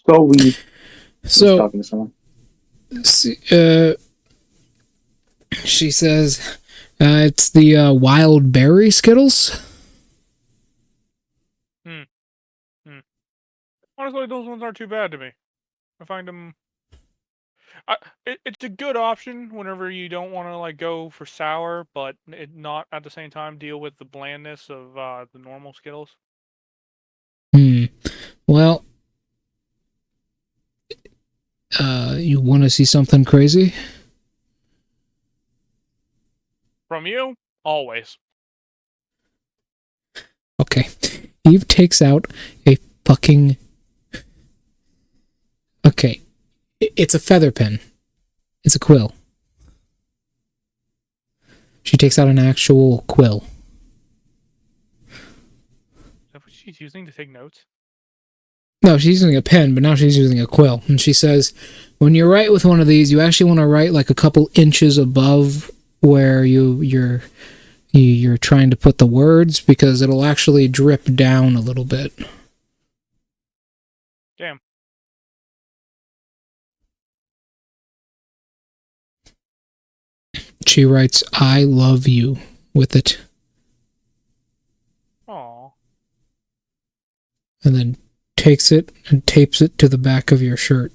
So we was So, talking to someone. she says, it's the wild berry Skittles. Honestly, those ones aren't too bad to me. I find them. It's a good option whenever you don't want to like go for sour, but not at the same time deal with the blandness of the normal Skittles. Well, you want to see something crazy? From you, always. Okay. Eve takes out a fucking... Okay. It's a feather pen. It's a quill. She takes out an actual quill. Is that what she's using to take notes? No, she's using a pen, but now she's using a quill. And she says, when you write with one of these, you actually want to write like a couple inches above where you're trying to put the words, because it'll actually drip down a little bit. Damn. She writes, I love you with it. Aww. And then takes it and tapes it to the back of your shirt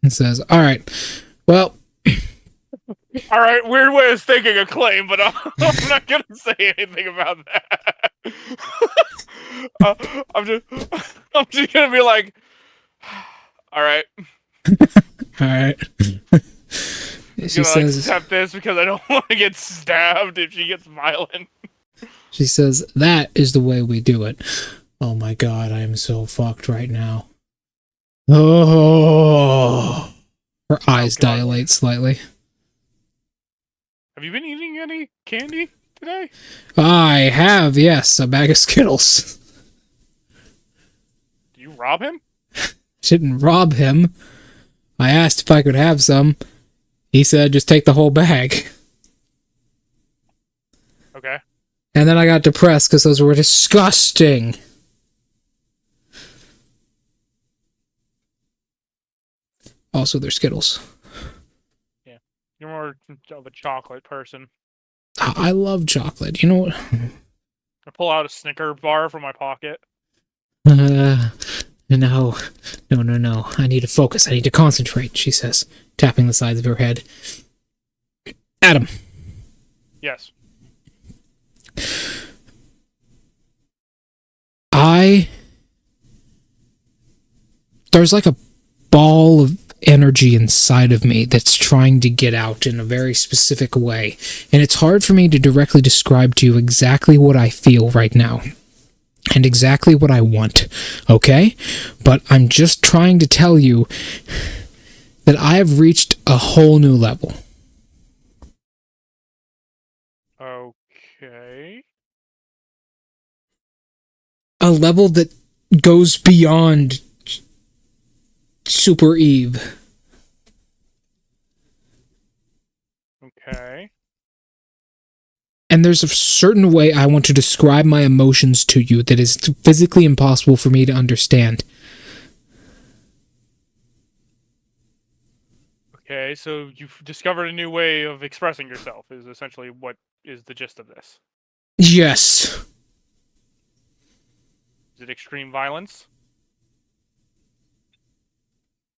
and says, all right, well... All right, weird way of staking a claim, but I'm not gonna say anything about that. I'm just gonna be like, all right. All right. She says, accept this because I don't want to get stabbed if she gets violent. She says, that is the way we do it. Oh my god, I am so fucked right now. Oh. Her eyes dilate slightly. Have you been eating any candy today? I have, yes, a bag of Skittles. Do you rob him? Didn't rob him. I asked if I could have some. He said, just take the whole bag. Okay. And then I got depressed because those were disgusting. Also, they're Skittles. Yeah. You're more of a chocolate person. I love chocolate. You know what? I pull out a Snicker bar from my pocket. No. I need to focus. I need to concentrate, she says, tapping the sides of her head. Adam. Yes. There's like a ball of energy inside of me that's trying to get out in a very specific way. And it's hard for me to directly describe to you exactly what I feel right now. And exactly what I want, okay? But I'm just trying to tell you that I have reached a whole new level. Okay. A level that goes beyond Super Eve. Okay. And there's a certain way I want to describe my emotions to you that is physically impossible for me to understand. Okay, so you've discovered a new way of expressing yourself, is essentially what is the gist of this. Yes. Is it extreme violence?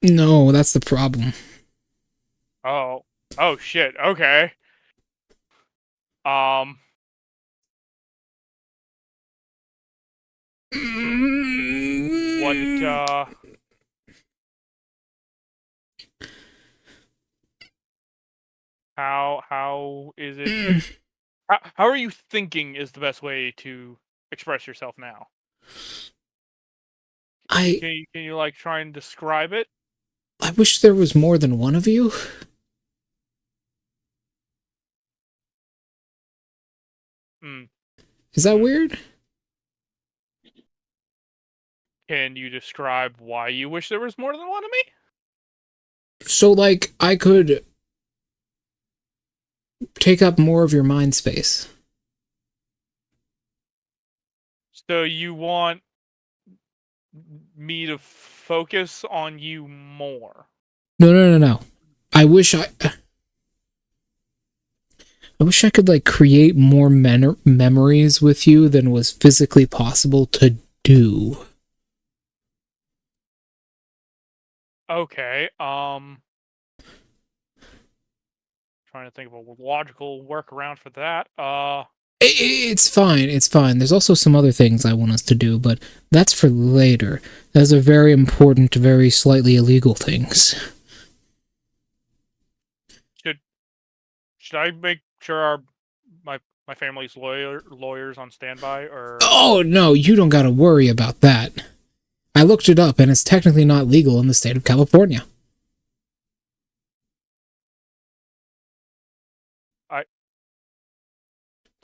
No, that's the problem. Oh. Oh, shit. Okay. What, how is it... How are you thinking is the best way to express yourself now? Can you like try and describe it? I wish there was more than one of you. Is that weird? Can you describe why you wish there was more than one of me? So, like, I could take up more of your mind space. So you want me to focus on you more. No. I wish I could like create more memories with you than was physically possible to do. Okay. Trying to think of a logical workaround for that. It's fine. There's also some other things I want us to do, but that's for later. Those are very important, very slightly illegal things. Should I make sure my family's lawyers on standby, or? Oh no, you don't gotta worry about that. I looked it up, and it's technically not legal in the state of California.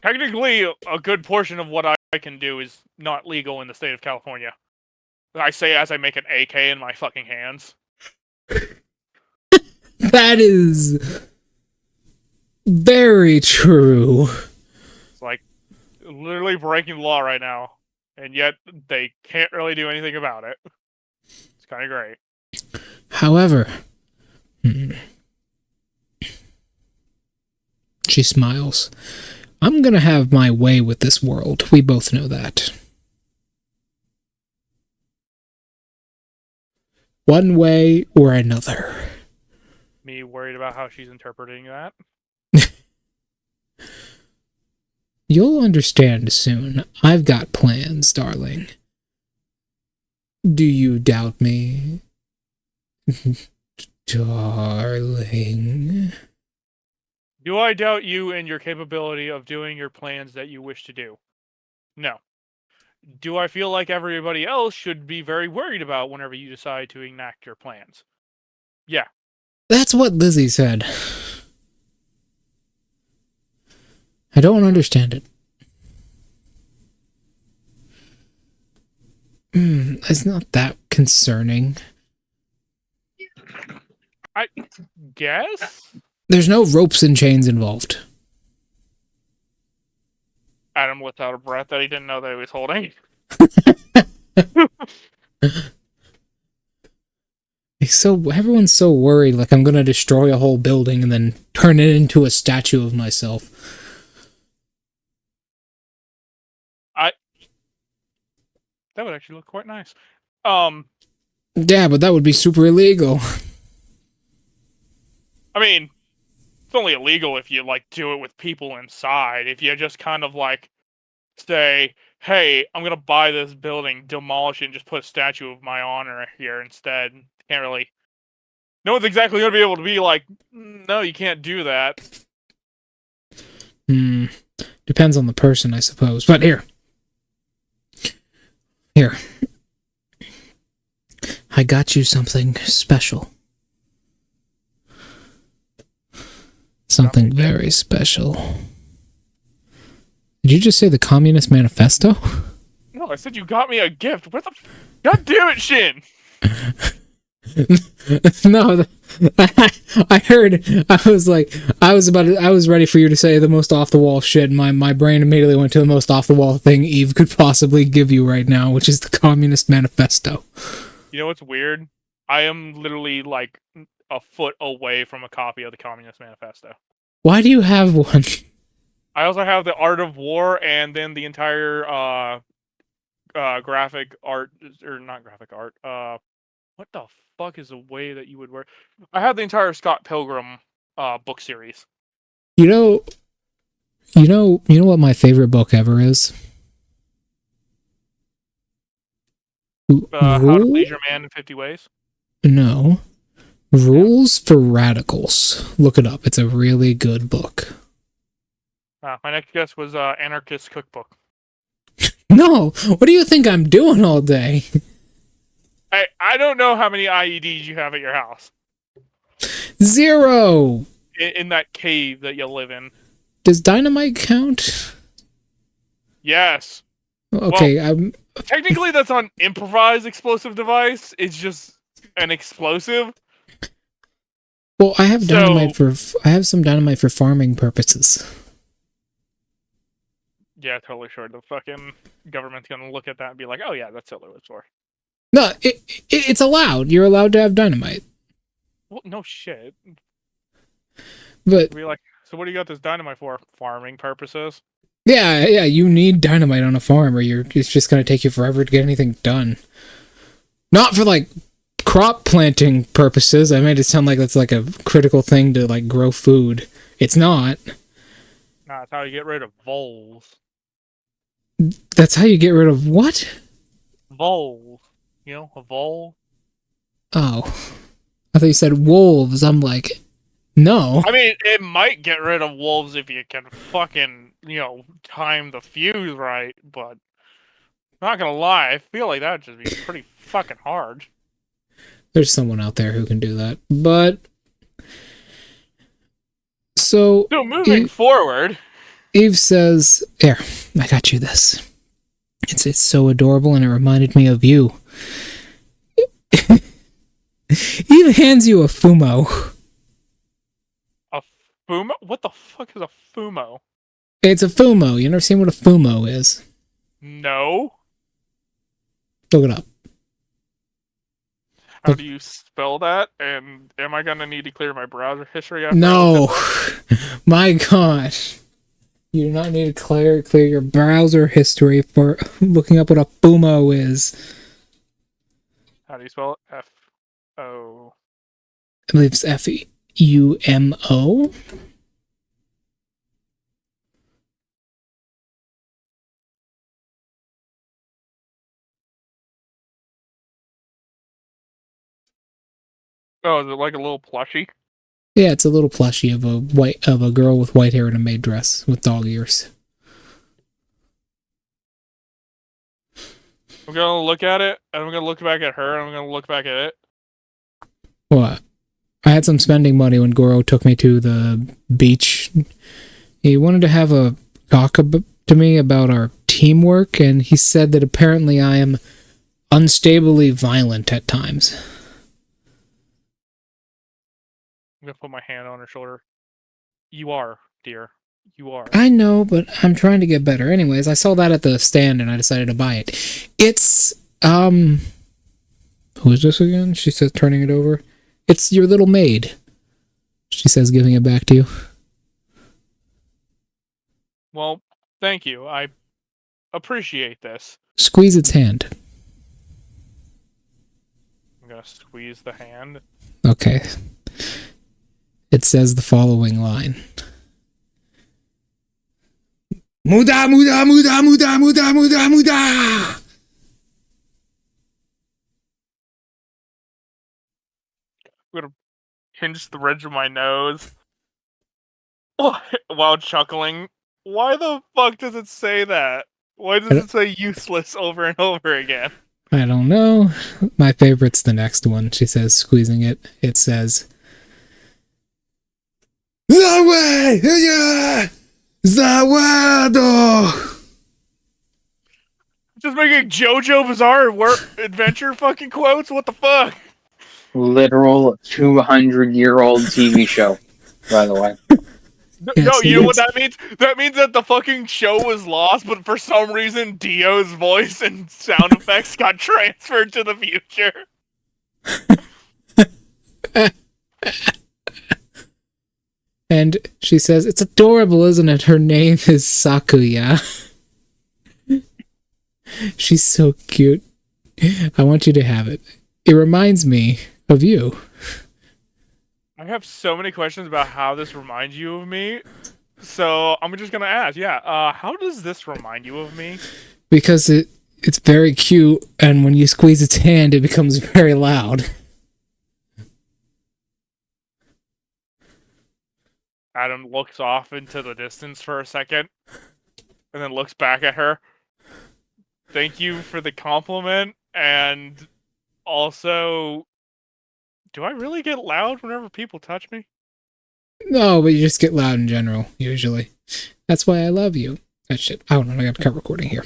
Technically, a good portion of what I can do is not legal in the state of California. I say as I make an AK in my fucking hands. That is very true. It's like literally breaking the law right now, and yet they can't really do anything about it. It's kind of great. However, she smiles. I'm gonna have my way with this world. We both know that. One way or another. Me worried about how she's interpreting that. You'll understand soon. I've got plans, darling. Do you doubt me? Darling. Do I doubt you and your capability of doing your plans that you wish to do? No. Do I feel like everybody else should be very worried about whenever you decide to enact your plans? Yeah. That's what Lizzie said. I don't understand it. It's not that concerning. I guess? There's no ropes and chains involved. Adam lets out a breath that he didn't know that he was holding. Everyone's so worried, like I'm gonna destroy a whole building and then turn it into a statue of myself. That would actually look quite nice. Yeah, but that would be super illegal. I mean, it's only illegal if you, like, do it with people inside. If you just kind of, like, say, hey, I'm gonna buy this building, demolish it, and just put a statue of my honor here instead. Can't really... No one's exactly gonna be able to be like, no, you can't do that. Depends on the person, I suppose. But here. I got you something special. Something very special. Did you just say the Communist Manifesto? No, I said you got me a gift. What the... God damn it, Shin! No, I heard. I was ready for you to say the most off the wall shit. My brain immediately went to the most off the wall thing Eve could possibly give you right now, which is the Communist Manifesto. You know what's weird? I am literally like a foot away from a copy of the Communist Manifesto. Why do you have one? I also have the Art of War and then the entire graphic art, or not graphic art. What the fuck is the way that you would work? I have the entire Scott Pilgrim book series. You know what my favorite book ever is? How to Please Your Man in 50 Ways? No. Rules for Radicals. Look it up. It's a really good book. My next guess was Anarchist Cookbook. No! What do you think I'm doing all day? I don't know how many IEDs you have at your house. 0! In that cave that you live in. Does dynamite count? Yes. Okay, well, technically that's an improvised explosive device. It's just an explosive. Well, I have some dynamite for farming purposes. Yeah, totally sure. The fucking government's gonna look at that and be like, oh yeah, that's totally what it's for. No, it's allowed. You're allowed to have dynamite. Well, no shit. But Be like, so what do you got this dynamite for? Farming purposes? yeah, you need dynamite on a farm, or it's just gonna take you forever to get anything done. Not for like crop planting purposes. I made it sound like that's like a critical thing to like grow food. It's not. Nah, that's how you get rid of voles. That's how you get rid of what? Voles. You know, a vole? Oh. I thought you said wolves. I'm like, no. I mean, it might get rid of wolves if you can fucking, time the fuse right, but not gonna lie, I feel like that would just be pretty fucking hard. There's someone out there who can do that. But so moving forward. Eve says, here, I got you this. It's so adorable and it reminded me of you. Eve hands you a fumo. A fumo? What the fuck is a fumo? It's a fumo. You never seen what a fumo is? No. Look it up. How do you spell that? And am I gonna need to clear my browser history after? No. My gosh. You do not need to clear your browser history for looking up what a fumo is. How do you spell it? F-O... I believe it's F-U-M-O. Oh, is it like a little plushie? Yeah, it's a little plushie of a girl with white hair in a maid dress with dog ears. I'm gonna look at it, and I'm gonna look back at her, and I'm gonna look back at it. What? I had some spending money when Goro took me to the beach. He wanted to have a talk to me about our teamwork, and he said that apparently I am unstably violent at times. I'm gonna put my hand on her shoulder. You are, dear. You are. I know, but I'm trying to get better. Anyways, I saw that at the stand and I decided to buy it. It's, who is this again? She says, turning it over. It's your little maid. She says, giving it back to you. Well, thank you. I appreciate this. Squeeze its hand. I'm gonna squeeze the hand. Okay. It says the following line. Muda, muda, muda, muda, muda, muda, muda! I'm gonna pinch the ridge of my nose while chuckling. Why the fuck does it say that? Why does it say useless over and over again? I don't know. My favorite's the next one. She says, squeezing it. It says, Zawado! Just making JoJo Bizarre Adventure fucking quotes? What the fuck? Literal 200-year-old TV show, by the way. No, you know what that means? That means that the fucking show was lost, but for some reason Dio's voice and sound effects got transferred to the future. And she says, it's adorable, isn't it? Her name is Sakuya. She's so cute. I want you to have it. It reminds me of you. I have so many questions about how this reminds you of me. So I'm just gonna ask, how does this remind you of me? Because it's very cute, and when you squeeze its hand, it becomes very loud. Adam looks off into the distance for a second, and then looks back at her. Thank you for the compliment, and also, do I really get loud whenever people touch me? No, but you just get loud in general, usually. That's why I love you. That shit. Oh, no, I gotta cut recording here.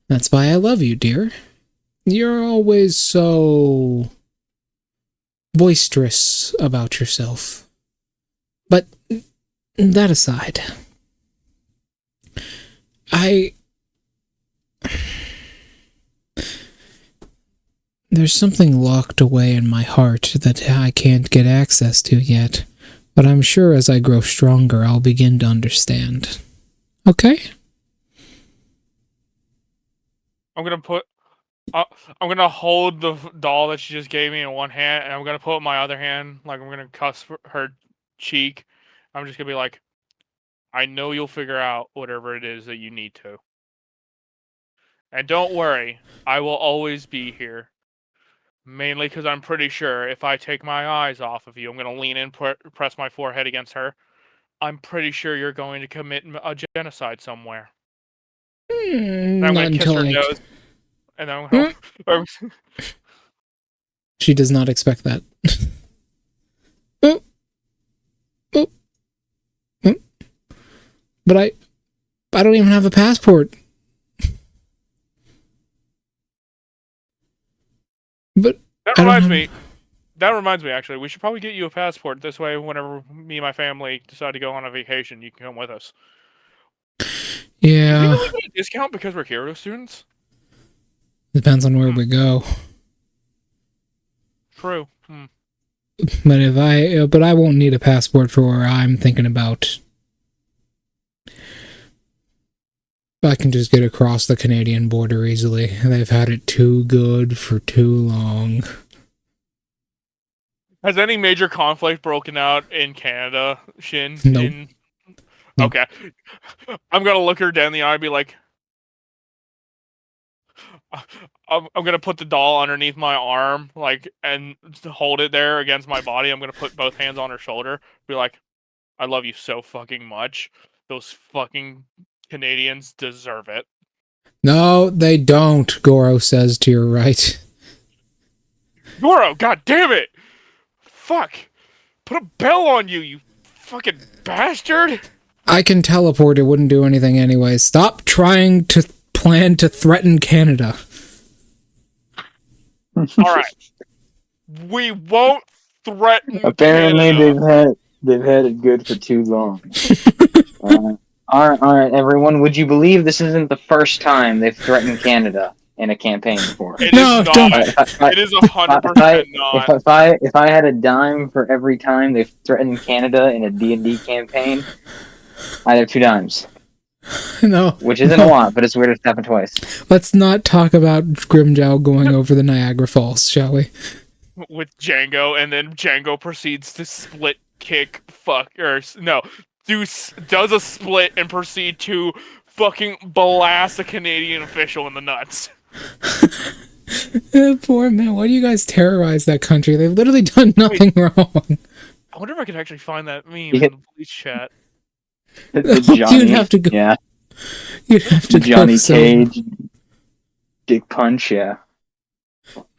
That's why I love you, dear. You're always so boisterous about yourself. But that aside, There's something locked away in my heart that I can't get access to yet, but I'm sure as I grow stronger, I'll begin to understand. Okay? I'm gonna hold the doll that she just gave me in one hand, and I'm gonna put my other hand, like I'm gonna cuss her cheek. I'm just gonna be like, I know you'll figure out whatever it is that you need to. And don't worry, I will always be here. Mainly because I'm pretty sure if I take my eyes off of you, I'm going to lean in, press my forehead against her. I'm pretty sure you're going to commit a genocide somewhere. And I'm going to kiss her nose. And then I'm going to... She does not expect that. Oh. Oh. Oh. But I don't even have a passport. But That reminds me, actually. We should probably get you a passport. This way, whenever me and my family decide to go on a vacation, you can come with us. Yeah. Do we really get a discount because we're hero students? Depends on where we go. True. But I won't need a passport for where I'm thinking about. I can just get across the Canadian border easily. They've had it too good for too long. Has any major conflict broken out in Canada, Shin? Nope. Okay. I'm gonna look her down the eye and be like, I'm gonna put the doll underneath my arm, like, and hold it there against my body. I'm gonna put both hands on her shoulder, be like, I love you so fucking much. Those fucking Canadians deserve it. No, they don't, Goro says to your right. Goro, god damn it! Fuck! Put a bell on you, you fucking bastard! I can teleport, it wouldn't do anything anyway. Stop trying to plan to threaten Canada. Alright. We won't threaten Apparently Canada. they've had it good for too long. All right, everyone. Would you believe this isn't the first time they've threatened Canada in a campaign before? It is not. It is 100% not. If I had a dime for every time they've threatened Canada in a D&D campaign, I'd have 2 dimes. No. Which isn't a lot, but it's weird it's happened twice. Let's not talk about Grimjow going over the Niagara Falls, shall we? With Django, and then Django proceeds to split kick does a split and proceed to fucking blast a Canadian official in the nuts. Poor man, why do you guys terrorize that country? They've literally done nothing wrong. I wonder if I could actually find that meme in the police chat. Johnny, you'd have to go. Yeah. You'd have to Johnny go Cage, Dick Punch, yeah.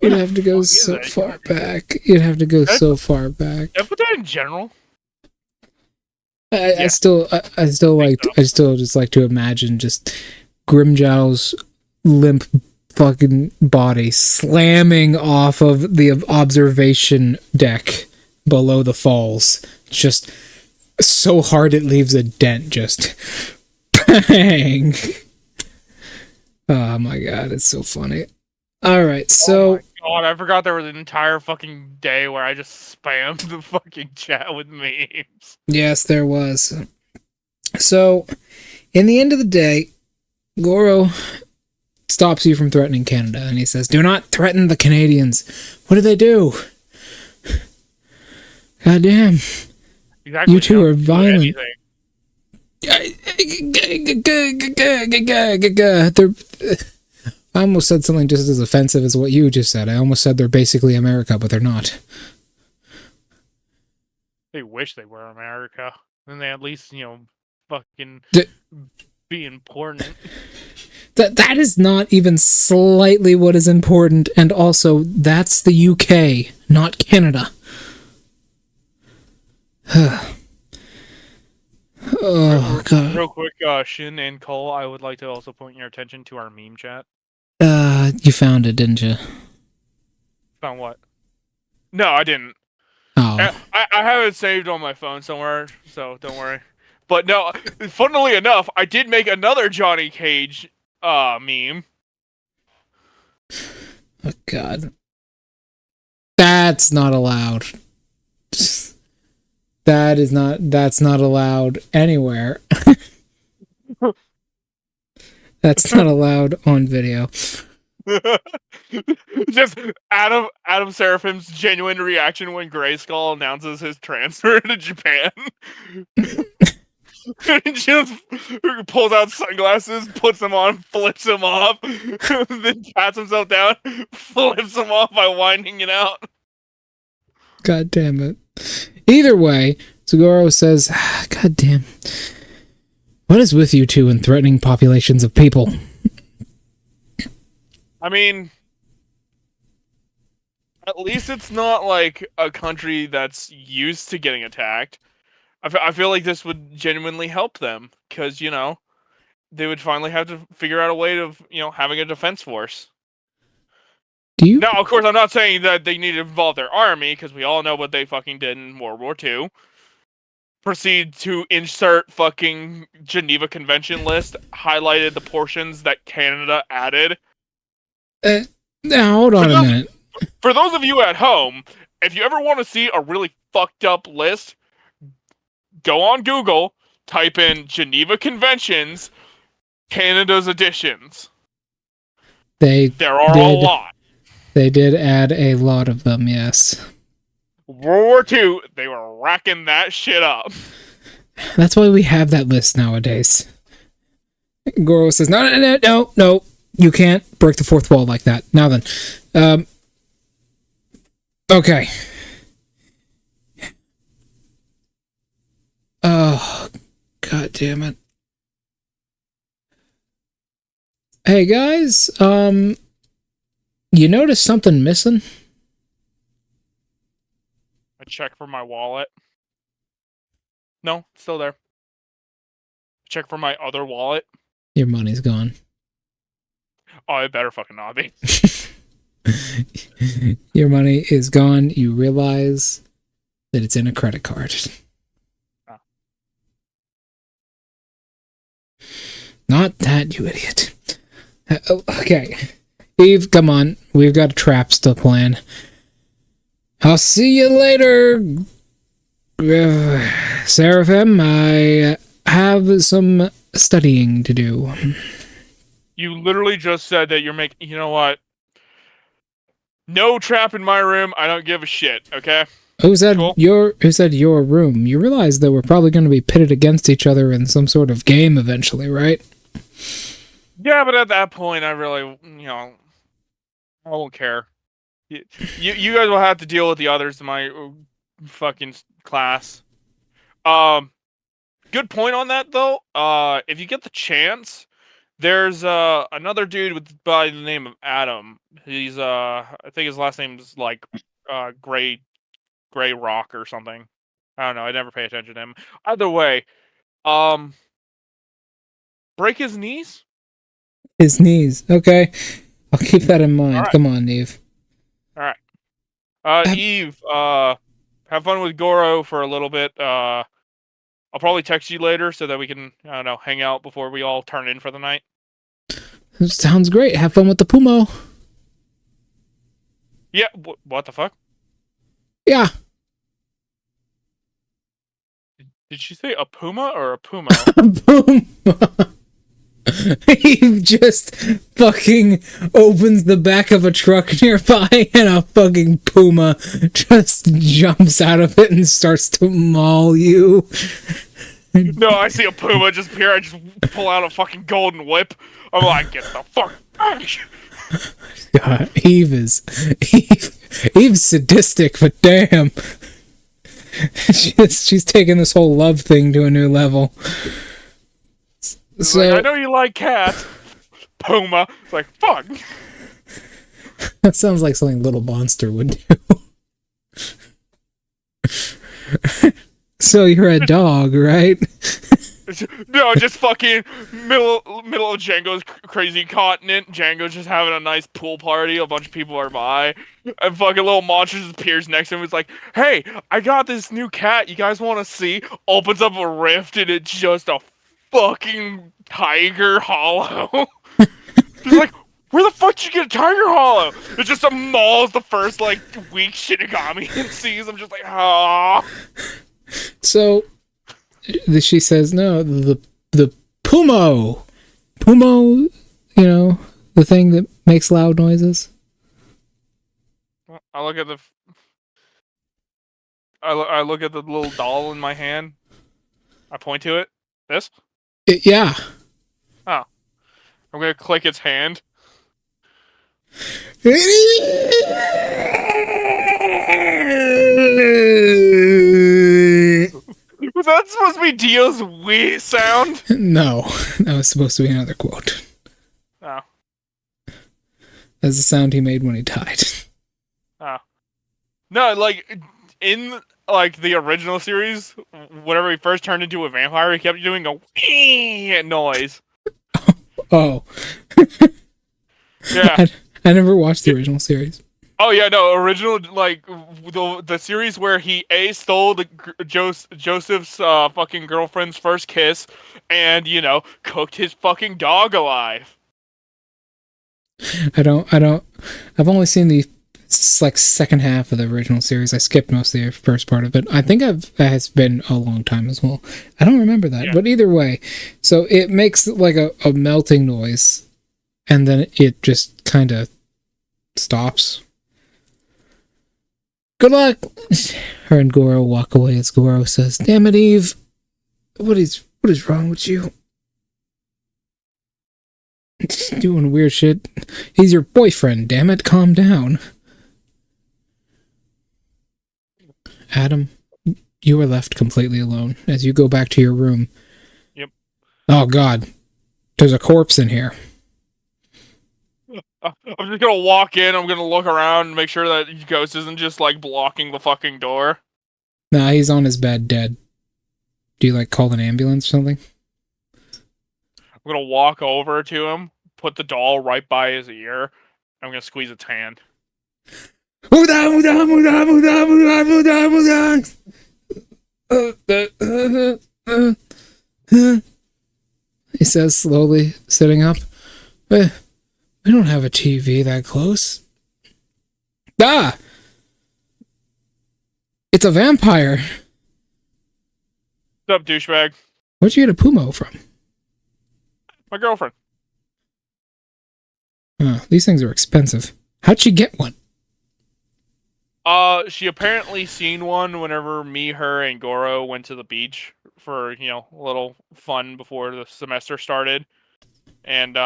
You'd have to go so far back. You'd have to go so far back. Did I put that in general? I still just like to imagine just Grimjow's limp fucking body slamming off of the observation deck below the falls, just so hard it leaves a dent. Just bang. Oh my god, it's so funny. All right, so. Oh my god, I forgot there was an entire fucking day where I just spammed the fucking chat with memes. Yes, there was. So, in the end of the day, Goro stops you from threatening Canada, and he says, "Do not threaten the Canadians." What do they do? God damn. Exactly, You two are violent. I almost said something just as offensive as what you just said. I almost said they're basically America, but they're not. They wish they were America. Then they at least, fucking be important. That is not even slightly what is important, and also, that's the UK, not Canada. Oh, God. Real quick, Shin and Cole, I would like to also point your attention to our meme chat. You found it, didn't you? Found what? No, I didn't. Oh. I have it saved on my phone somewhere, so don't worry. But no, funnily enough, I did make another Johnny Cage meme. Oh, God. That's not allowed. That's not allowed anywhere. That's not allowed on video. Just Adam Seraphim's genuine reaction when Grayskull announces his transfer to Japan. He just pulls out sunglasses, puts them on, flips them off, then pats himself down, flips them off by winding it out. God damn it. Either way, Zagoro says, God damn. What is with you two and threatening populations of people? I mean, at least it's not like a country that's used to getting attacked. I feel like this would genuinely help them, because, you know, they would finally have to figure out a way of, you know, having a defense force. Do you? Now, of course, I'm not saying that they need to involve their army, because we all know what they fucking did in World War II. Proceed to insert fucking Geneva Convention list, highlighted the portions that Canada added. Now, hold on a minute. For those of you at home, if you ever want to see a really fucked up list, go on Google, type in Geneva Conventions, Canada's additions. There are a lot. They did add a lot of them, yes. World War II, they were racking that shit up. That's why we have that list nowadays. Goro says, no, you can't break the fourth wall like that. Now then. Okay. Oh, God damn it. Hey, guys, you notice something missing? I check for my wallet. No, it's still there. Check for my other wallet. Your money's gone. Oh, it better fucking not be. Your money is gone. You realize that it's in a credit card. Oh. Not that, you idiot. Okay. Eve, come on. We've got a trap still planned. I'll see you later, Seraphim. I have some studying to do. You literally just said that you're making... You know what? No trap in my room. I don't give a shit, okay? Who said Cool. Who said your room? You realize that we're probably going to be pitted against each other in some sort of game eventually, right? Yeah, but at that point, I really, you know, I won't care. You guys will have to deal with the others in my fucking class. Good point on that, though. If you get the chance, there's another dude by the name of Adam. He's I think his last name is like Gray Rock or something. I don't know. I never pay attention to him. Either way, break his knees. His knees. Okay. I'll keep that in mind. Right. Come on, Eve. All right. Eve, have fun with Goro for a little bit. I'll probably text you later so that we can, I don't know, hang out before we all turn in for the night. Sounds great. Have fun with the Pumo. Yeah, what the fuck? Yeah. Did she say a puma or a pumo? Puma. He just fucking opens the back of a truck nearby and a fucking puma just jumps out of it and starts to maul you. No, I see a puma just appear. I just pull out a fucking golden whip. I'm like, get the fuck back. God, Eve's sadistic, but damn. She's taking this whole love thing to a new level. So, like, I know you like cats, Puma. It's like, fuck. That sounds like something Little Monster would do. So you're a dog, right? No, just fucking middle of Django's crazy continent. Django's just having a nice pool party. A bunch of people are by. And fucking little monster just appears next to him. It's like, hey, I got this new cat. You guys want to see? Opens up a rift and it's just a fucking tiger hollow. Just like, where the fuck did you get a Tiger Hollow? It just mauls the first, like, weak Shinigami it sees. I'm just like, oh. So, she says, no, the Pumo. Pumo, you know, the thing that makes loud noises. I look at the... I look at the little doll in my hand. I point to it. This? Yeah. Oh. I'm gonna click its hand. Was that supposed to be Dio's wee sound? No, that was supposed to be another quote. Oh. That's the sound he made when he died. Oh. No, like, in, like, the original series, whenever he first turned into a vampire, he kept doing a wee noise. Oh. Yeah. I never watched the original series. Oh, yeah, no, original, like, the series where he stole Joseph's fucking girlfriend's first kiss and, you know, cooked his fucking dog alive. I've only seen the second half of the original series. I skipped most of the first part of it. I think it's been a long time as well. I don't remember that, but either way, so it makes like a melting noise, and then it just kind of stops. Good luck. Her and Goro walk away as Goro says, "Damn it, Eve! What is wrong with you? Doing weird shit. He's your boyfriend, damn it, calm down." Adam, you are left completely alone as you go back to your room. Yep. Oh god. There's a corpse in here. I'm just gonna walk in, I'm gonna look around and make sure that Ghost isn't just, like, blocking the fucking door. Nah, he's on his bed dead. Do you, like, call an ambulance or something? I'm gonna walk over to him, put the doll right by his ear, and I'm gonna squeeze its hand. He says slowly, sitting up. We don't have a TV that close. Ah! It's a vampire. What's up, douchebag? Where'd you get a Pumo from? My girlfriend. These things are expensive. How'd she get one? She apparently seen one whenever me, her, and Goro went to the beach for, you know, a little fun before the semester started. And,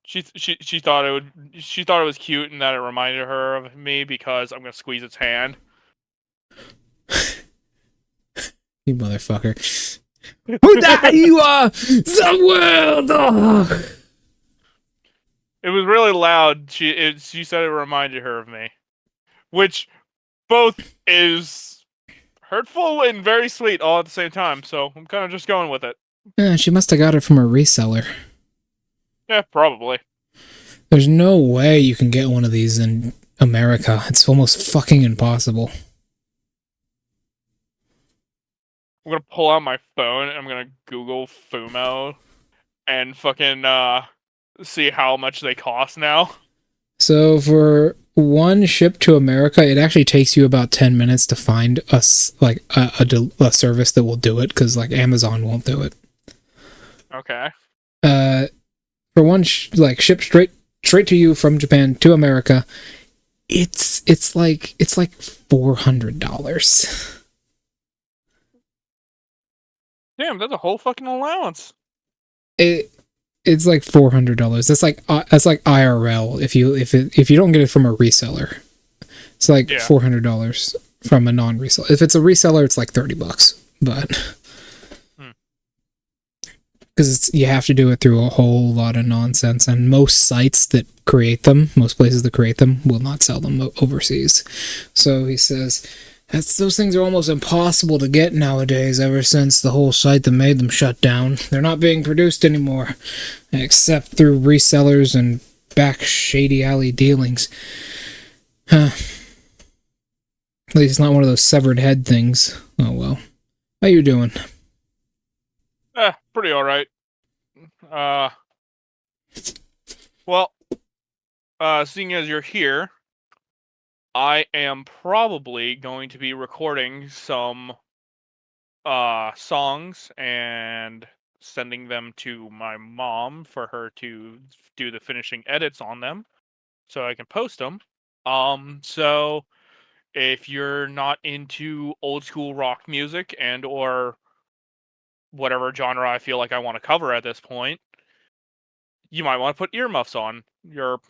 she thought it was cute and that it reminded her of me because I'm gonna squeeze its hand. You motherfucker. Who that you are? The world! Oh. It was really loud. She said it reminded her of me. Which both is hurtful and very sweet all at the same time, so I'm kind of just going with it. Yeah, she must have got it from a reseller. Yeah, probably. There's no way you can get one of these in America. It's almost fucking impossible. I'm gonna pull out my phone and I'm gonna Google Fumo and fucking see how much they cost now. So for one ship to America, it actually takes you about 10 minutes to find a service that will do it, because like Amazon won't do it. Okay. For one ship straight to you from Japan to America, it's like $400. Damn, that's a whole fucking allowance. It's like $400. That's like IRL if you don't get it from a reseller. It's like $400 from a non-reseller. If it's a reseller, it's like $30. But because you have to do it through a whole lot of nonsense, and most sites that create them, most places that create them, will not sell them overseas. So he says those things are almost impossible to get nowadays ever since the whole site that made them shut down. They're not being produced anymore, except through resellers and back shady alley dealings. At least it's not one of those severed head things. Oh well. How you doing? Pretty alright. Well, seeing as you're here, I am probably going to be recording some songs and sending them to my mom for her to do the finishing edits on them so I can post them. So if you're not into old school rock music and or whatever genre I feel like I want to cover at this point, you might want to put earmuffs on. Your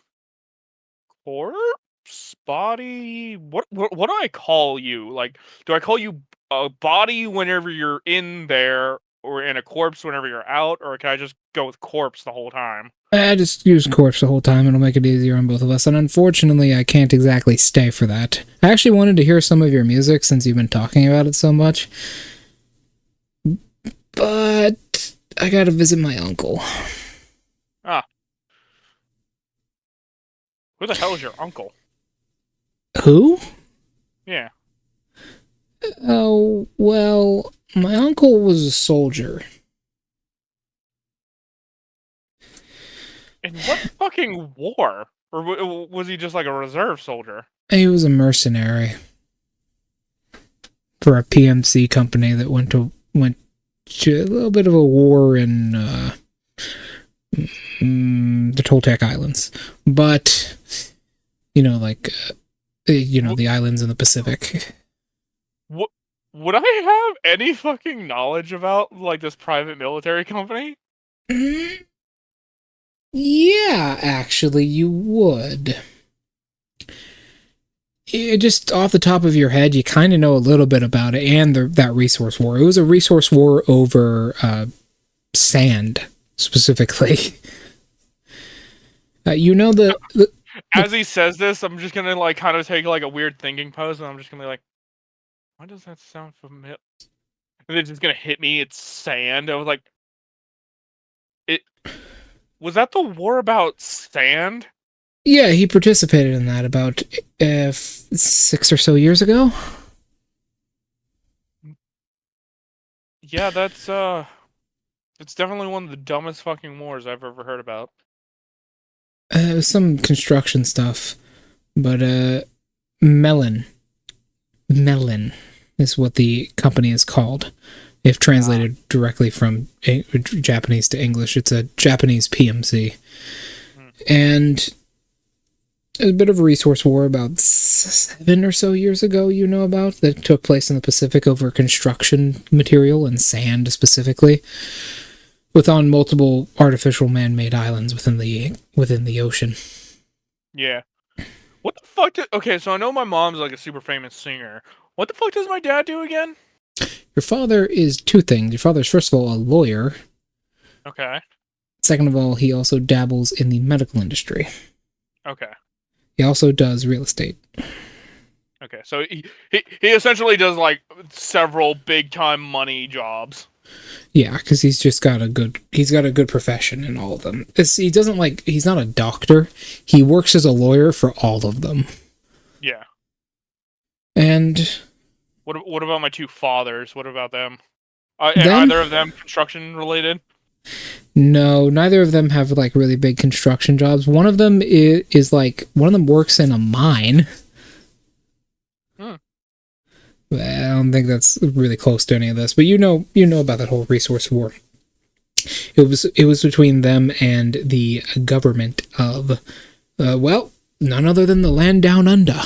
corpse body. What do I call you? Like, do I call you a body whenever you're in there, or in a corpse whenever you're out, or can I just go with corpse the whole time? I just use corpse the whole time. It'll make it easier on both of us. And unfortunately, I can't exactly stay for that. I actually wanted to hear some of your music since you've been talking about it so much. But I gotta visit my uncle. Ah. Who the hell is your uncle? Who? Yeah. Oh, well, my uncle was a soldier. In what fucking war? Or was he just like a reserve soldier? He was a mercenary for a PMC company that went to a little bit of a war in the Toltec Islands. But, the islands in the Pacific. Would I have any fucking knowledge about, like, this private military company? Yeah, actually, you would. Just off the top of your head, you kind of know a little bit about it, and that resource war. It was a resource war over sand, specifically. As he says this, I'm just gonna, like, kind of take, like, a weird thinking pose, and I'm just gonna be like, why does that sound familiar? And it's just gonna hit me, it's sand. I was like, was that the war about sand? Yeah, he participated in that about 6 or so years ago. Yeah, that's definitely one of the dumbest fucking wars I've ever heard about. It was some construction stuff, but Melon is what the company is called. If translated directly from Japanese to English, it's a Japanese PMC. And a bit of a resource war about 7 or so years ago, that took place in the Pacific over construction material and sand specifically, on multiple artificial man-made islands within the ocean. Yeah. What the fuck okay, so I know my mom's like a super famous singer. What the fuck does my dad do again? Your father is two things. Your father's, first of all, a lawyer. Okay. Second of all, he also dabbles in the medical industry. Okay. He also does real estate. Okay, so he essentially does, like, several big-time money jobs. Yeah, because he's got a good profession in all of them. He's not a doctor. He works as a lawyer for all of them. Yeah. And what about my two fathers? What about them? Either of them construction related? No, neither of them have like really big construction jobs. One of them one of them works in a mine. I don't think that's really close to any of this, but you know about that whole resource war. It was between them and the government of, none other than the land down under.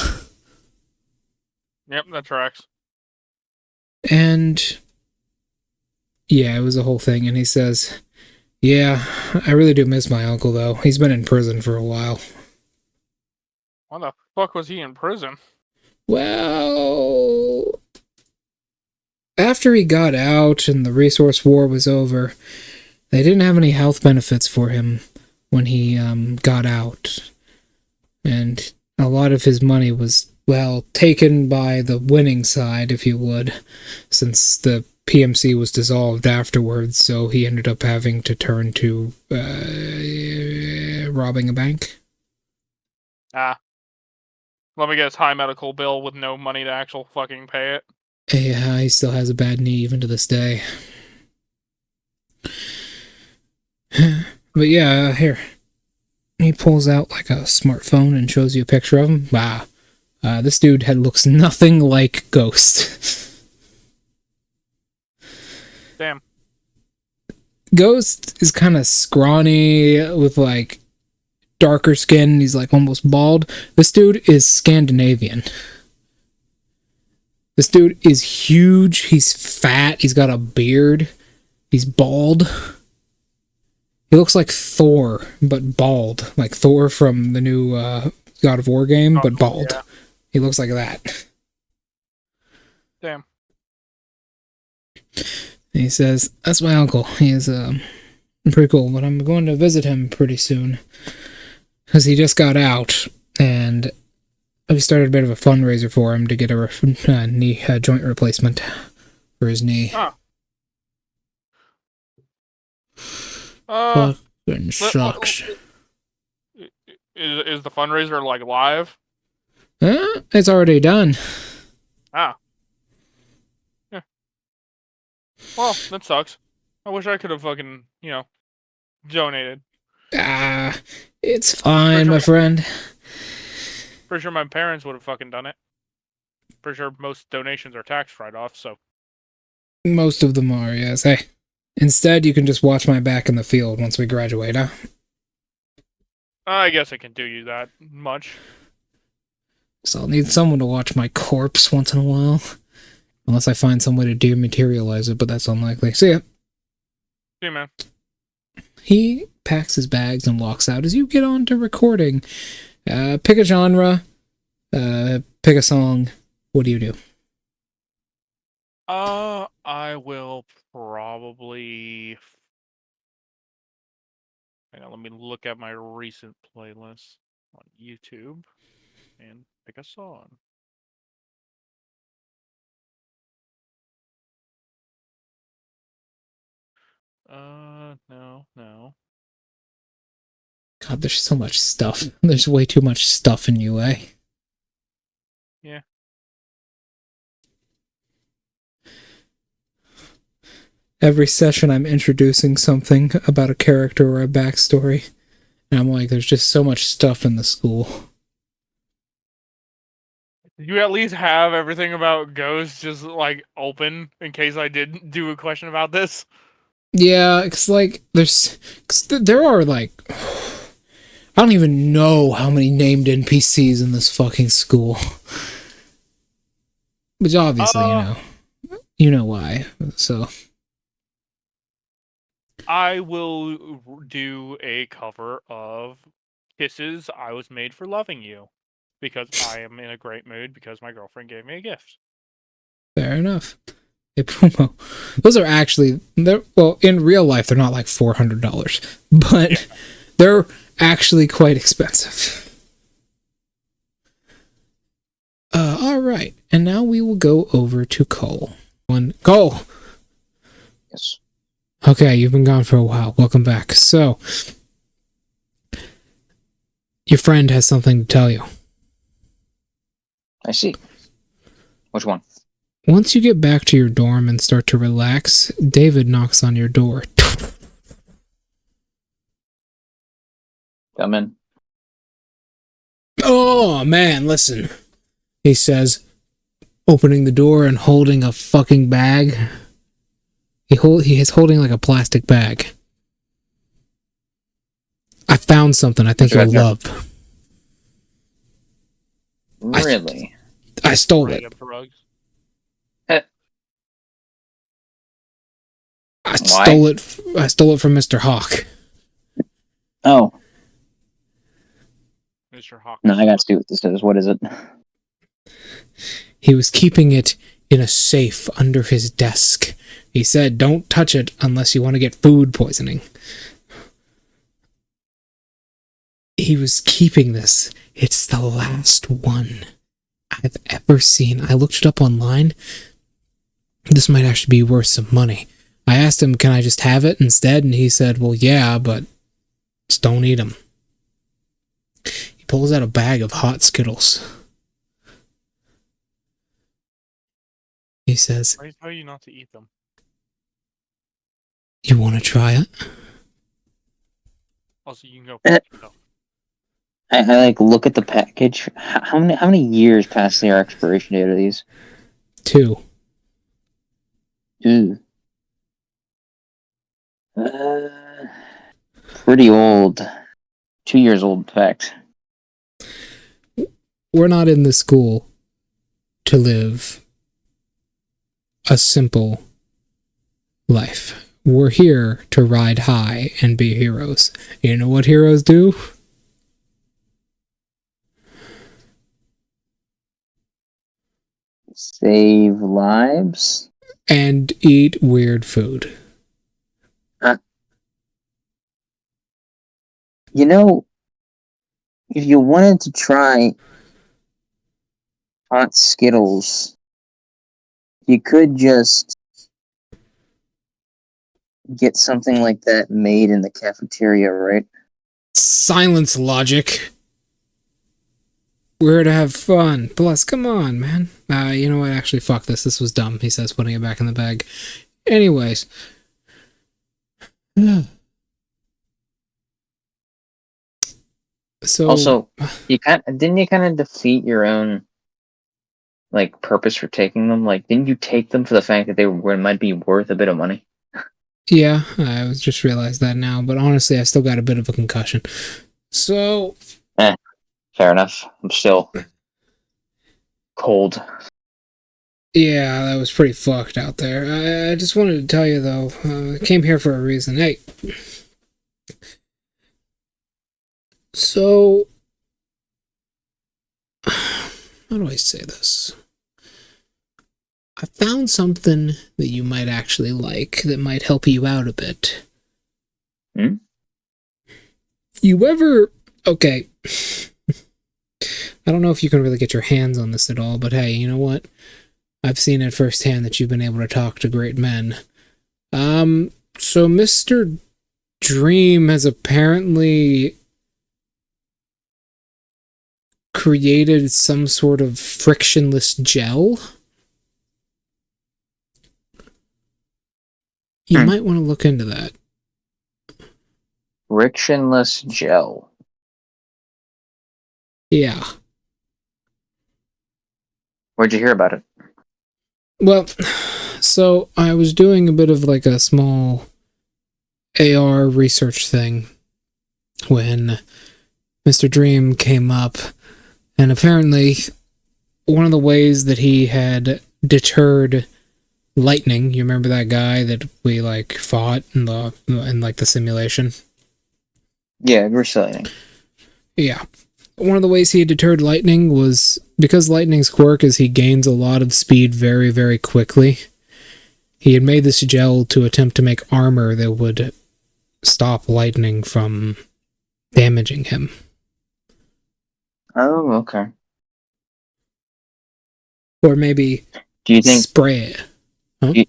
Yep, that tracks. And yeah, it was a whole thing. And he says, "Yeah, I really do miss my uncle, though. He's been in prison for a while." Why the fuck was he in prison? Well, after he got out and the resource war was over, they didn't have any health benefits for him when he got out. And a lot of his money was, taken by the winning side, if you would, since the PMC was dissolved afterwards, so he ended up having to turn to robbing a bank. Let me guess, high medical bill with no money to actual fucking pay it. Yeah, he still has a bad knee even to this day. But yeah, here. He pulls out like a smartphone and shows you a picture of him. Wow. This dude looks nothing like Ghost. Damn. Ghost is kind of scrawny with like darker skin. He's like almost bald. This dude is Scandinavian. This dude is huge. He's fat. He's got a beard. He's bald. He looks like Thor, but bald. Like Thor from the new God of War game, but bald. Yeah. He looks like that. Damn. And he says, that's my uncle. He is pretty cool, but I'm going to visit him pretty soon. Because he just got out, and we started a bit of a fundraiser for him to get a knee joint replacement for his knee. Fucking sucks. Is the fundraiser like live? It's already done. Ah. Yeah. Well, that sucks. I wish I could have fucking, donated. It's fine, my friend. Pretty sure my parents would have fucking done it. Pretty sure most donations are tax write-off, so. Most of them are, yes. Hey, instead, you can just watch my back in the field once we graduate, huh? I guess I can do you that much. So I'll need someone to watch my corpse once in a while. Unless I find some way to dematerialize it, but that's unlikely. See ya. See you, man. He packs his bags and walks out. As you get on to recording, pick a genre, pick a song. What do you do? I will probably... Hang on, let me look at my recent playlist on YouTube and pick a song. No. God, there's so much stuff. There's way too much stuff in UA. Yeah. Every session I'm introducing something about a character or a backstory. And I'm like, there's just so much stuff in the school. Did you at least have everything about Ghost just, like, open in case I did do a question about this? Yeah, it's like, there are, like, I don't even know how many named NPCs in this fucking school. Which obviously, you know why, so... I will do a cover of Kisses I Was Made for Loving You. Because I am in a great mood because my girlfriend gave me a gift. Fair enough. Hey, Pumo. Those are actually, well, in real life, they're not like $400. But they're actually quite expensive. Alright. And now we will go over to Cole. Cole! Yes. Okay, you've been gone for a while. Welcome back. So, your friend has something to tell you. I see. Which one? Once you get back to your dorm and start to relax, David knocks on your door. Come in. Oh, man, listen. He says, opening the door and holding a fucking bag. He is holding like a plastic bag. I found something I think you'll love. Really? I stole it. I stole it from Mr. Hawk. Oh. Mr. Hawk. No, I gotta see what this is. What is it? He was keeping it in a safe under his desk. He said, don't touch it unless you want to get food poisoning. He was keeping this. It's the last one I've ever seen. I looked it up online. This might actually be worth some money. I asked him, can I just have it instead? And he said, well, yeah, but just don't eat them. He pulls out a bag of hot Skittles. He says, I tell you not to eat them. You want to try it? Also, you can go for yourself. I like look at the package. How many years past their expiration date are these? 2. Ooh. Pretty old. 2 years old, in fact. We're not in the school to live a simple life. We're here to ride high and be heroes. You know what heroes do? Save lives? And eat weird food. You know, if you wanted to try hot Skittles, you could just get something like that made in the cafeteria, right? Silence, logic. We're here to have fun. Plus, come on, man. You know what? Actually, fuck this. This was dumb, he says, putting it back in the bag. Anyways. So Also, didn't you kind of defeat your own like purpose for taking them? Like, didn't you take them for the fact that they might be worth a bit of money? yeah, I was just realized that now, but honestly, I still got a bit of a concussion. So, Fair enough. I'm still cold. yeah, that was pretty fucked out there. I just wanted to tell you, though, I came here for a reason. Hey. So, how do I say this? I found something that you might actually like that might help you out a bit. Hmm? You ever... Okay. I don't know if you can really get your hands on this at all, but hey, you know what? I've seen it firsthand that you've been able to talk to great men. So Mr. Dream has apparently created some sort of frictionless gel. You might want to look into that. Frictionless gel. Yeah. Where'd you hear about it? Well, so I was doing a bit of like a small AR research thing when Mr. Dream came up, and apparently one of the ways that he had deterred lightning, you remember that guy that we like fought in the simulation? Yeah, reselling. Yeah. One of the ways he had deterred lightning was because lightning's quirk is he gains a lot of speed very, very quickly. He had made this gel to attempt to make armor that would stop lightning from damaging him. Oh, okay. Or maybe Do you think spray it. Huh? You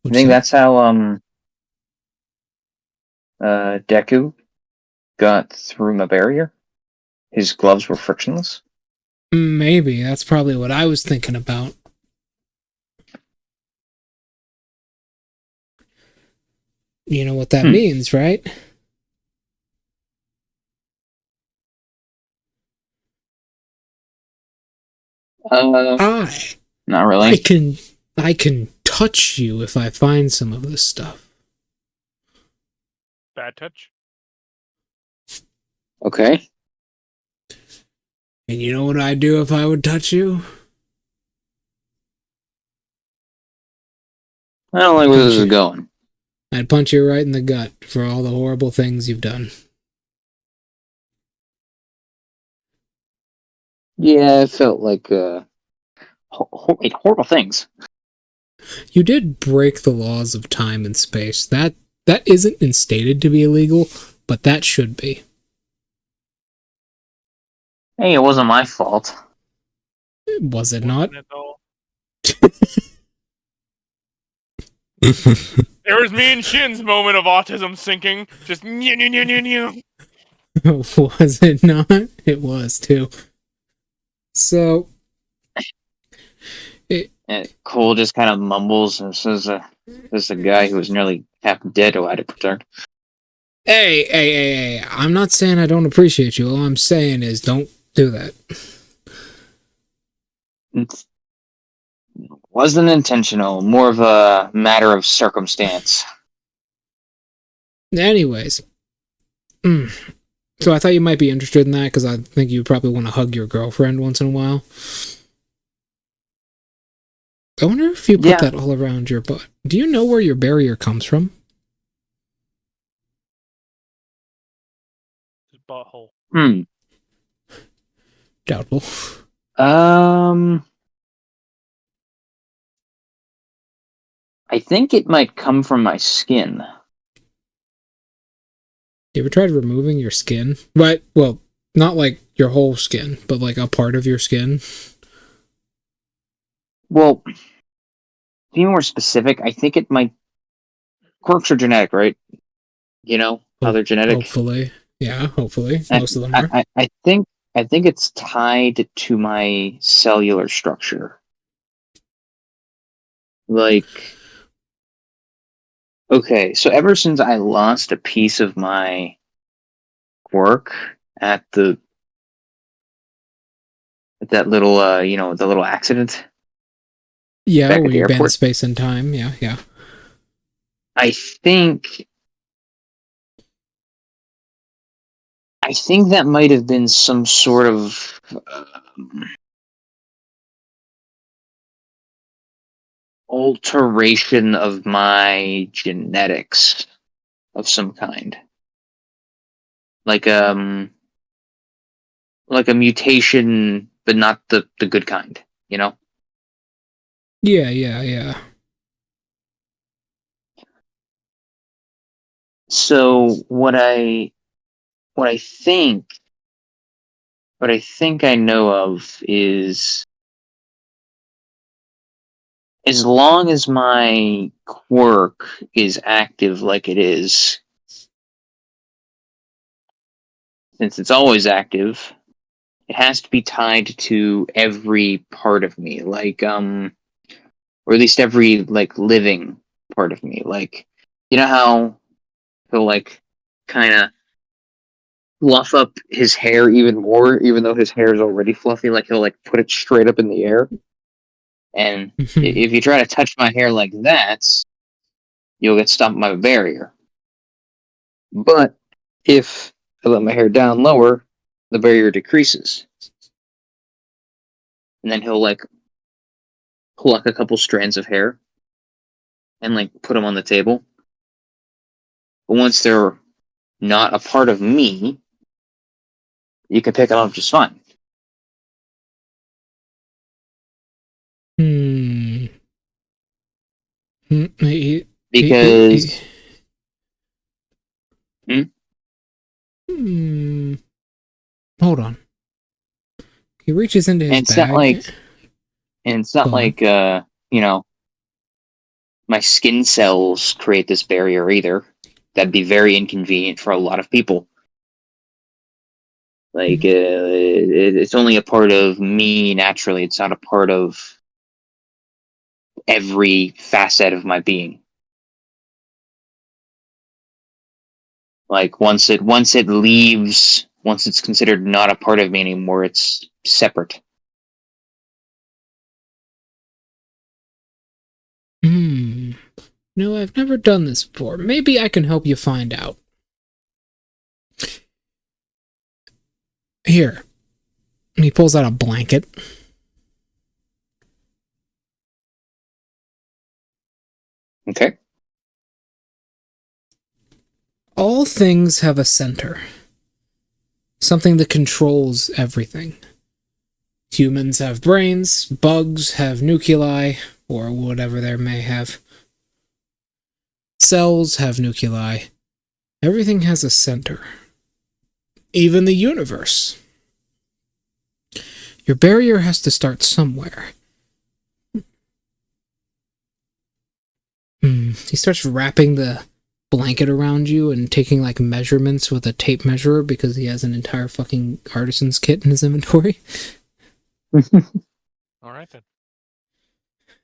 think that's how Deku got through my barrier? His gloves were frictionless? Maybe. That's probably what I was thinking about. You know what that means, right? Not really. I can touch you if I find some of this stuff. Bad touch. Okay. And you know what I'd do if I would touch you? I don't like where this is going. I'd punch you right in the gut for all the horrible things you've done. Yeah, it felt like horrible things. You did break the laws of time and space. That isn't instated to be illegal, but that should be. Hey, it wasn't my fault. Was it not? There was me and Shin's moment of autism sinking. Just new. Was it not? It was too. So, Cole just kind of mumbles and says, "This is a guy who was nearly half dead who I had to protect." Hey, I'm not saying I don't appreciate you. All I'm saying is don't do that. It wasn't intentional, more of a matter of circumstance. Anyways. So I thought you might be interested in that because I think you probably want to hug your girlfriend once in a while. I wonder if you put that all around your butt. Do you know where your barrier comes from? His butthole. Doubtful. I think it might come from my skin. You ever tried removing your skin? But, well, not like your whole skin, but like a part of your skin? Well, to be more specific, I think it might... Quirks are genetic, right? You know how they're genetic? Hopefully. Yeah, hopefully. Most of them are. I think it's tied to my cellular structure. Like... Okay, so ever since I lost a piece of my quirk at that little, the little accident. Yeah, Back at where the you bend airport. space and time. Yeah. I think that might have been some sort of alteration of my genetics of some kind, like a mutation, but not the good kind. You know. Yeah. So what I think I know of is, as long as my quirk is active like it is, since it's always active, it has to be tied to every part of me, like or at least every like living part of me. Like, you know how he'll like kind of fluff up his hair even more, even though his hair is already fluffy. Like he'll like put it straight up in the air, and if you try to touch my hair like that, you'll get stopped by a barrier. But if I let my hair down lower, the barrier decreases. And then he'll like pluck a couple strands of hair and like put them on the table. But once they're not a part of me, you can pick them up just fine. Because hold on. He reaches into his bag. It's not like my skin cells create this barrier either. That'd be very inconvenient for a lot of people. Like it's only a part of me naturally. It's not a part of every facet of my being. Like once it leaves, once it's considered not a part of me anymore, it's separate. No, I've never done this before. Maybe I can help you find out. Here. And he pulls out a blanket. Okay. All things have a center. Something that controls everything. Humans have brains, bugs have nuclei, or whatever they may have. Cells have nuclei. Everything has a center. Even the universe. Your barrier has to start somewhere. He starts wrapping the blanket around you and taking like measurements with a tape measure because he has an entire fucking artisan's kit in his inventory. Alright then.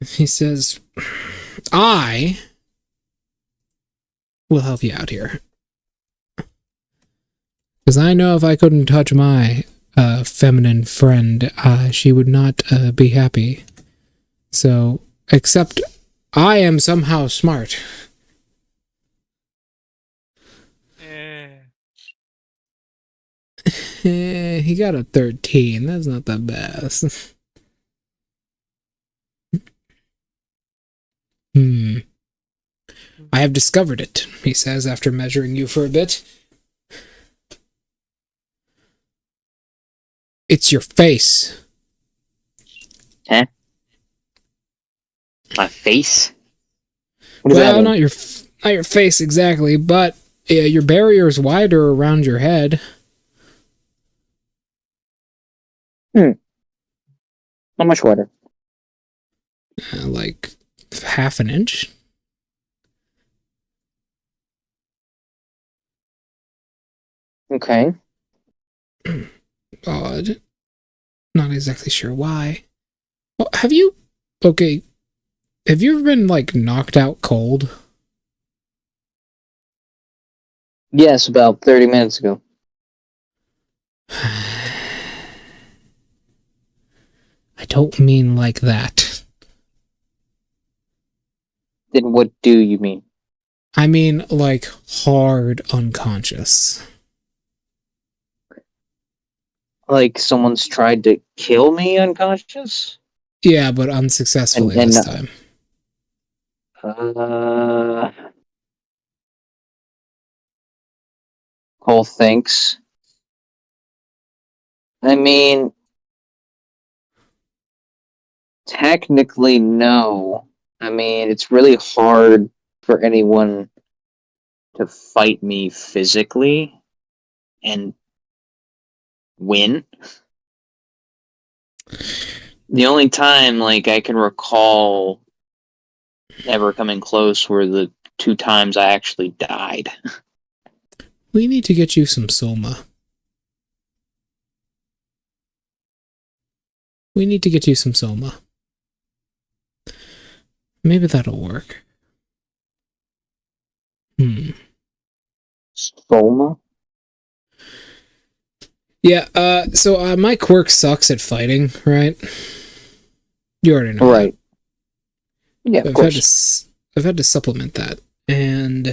He says, I will help you out here. Because I know if I couldn't touch my feminine friend, she would not be happy. So, except I am somehow smart. He got a 13. That's not the best. I have discovered it, he says after measuring you for a bit. It's your face. Huh? My face? What does that Well, mean? not your face exactly, but your barrier is wider around your head. How much wider? Like half an inch. Okay. Odd. Not exactly sure why. Well, have you ever been, like, knocked out cold? Yes, about 30 minutes ago. I don't mean like that. Then what do you mean? I mean, like, hard unconscious. Like someone's tried to kill me unconscious? Yeah, but unsuccessfully And this time. Cole thinks. I mean, technically, no. I mean, it's really hard for anyone to fight me physically and win. The only time, like, I can recall ever coming close were the 2 times I actually died. We need to get you some Soma. We need to get you some Soma. Maybe that'll work. Soma? Yeah, so my quirk sucks at fighting, right? You already know Right. that. Yeah, of course. I've had to supplement that. And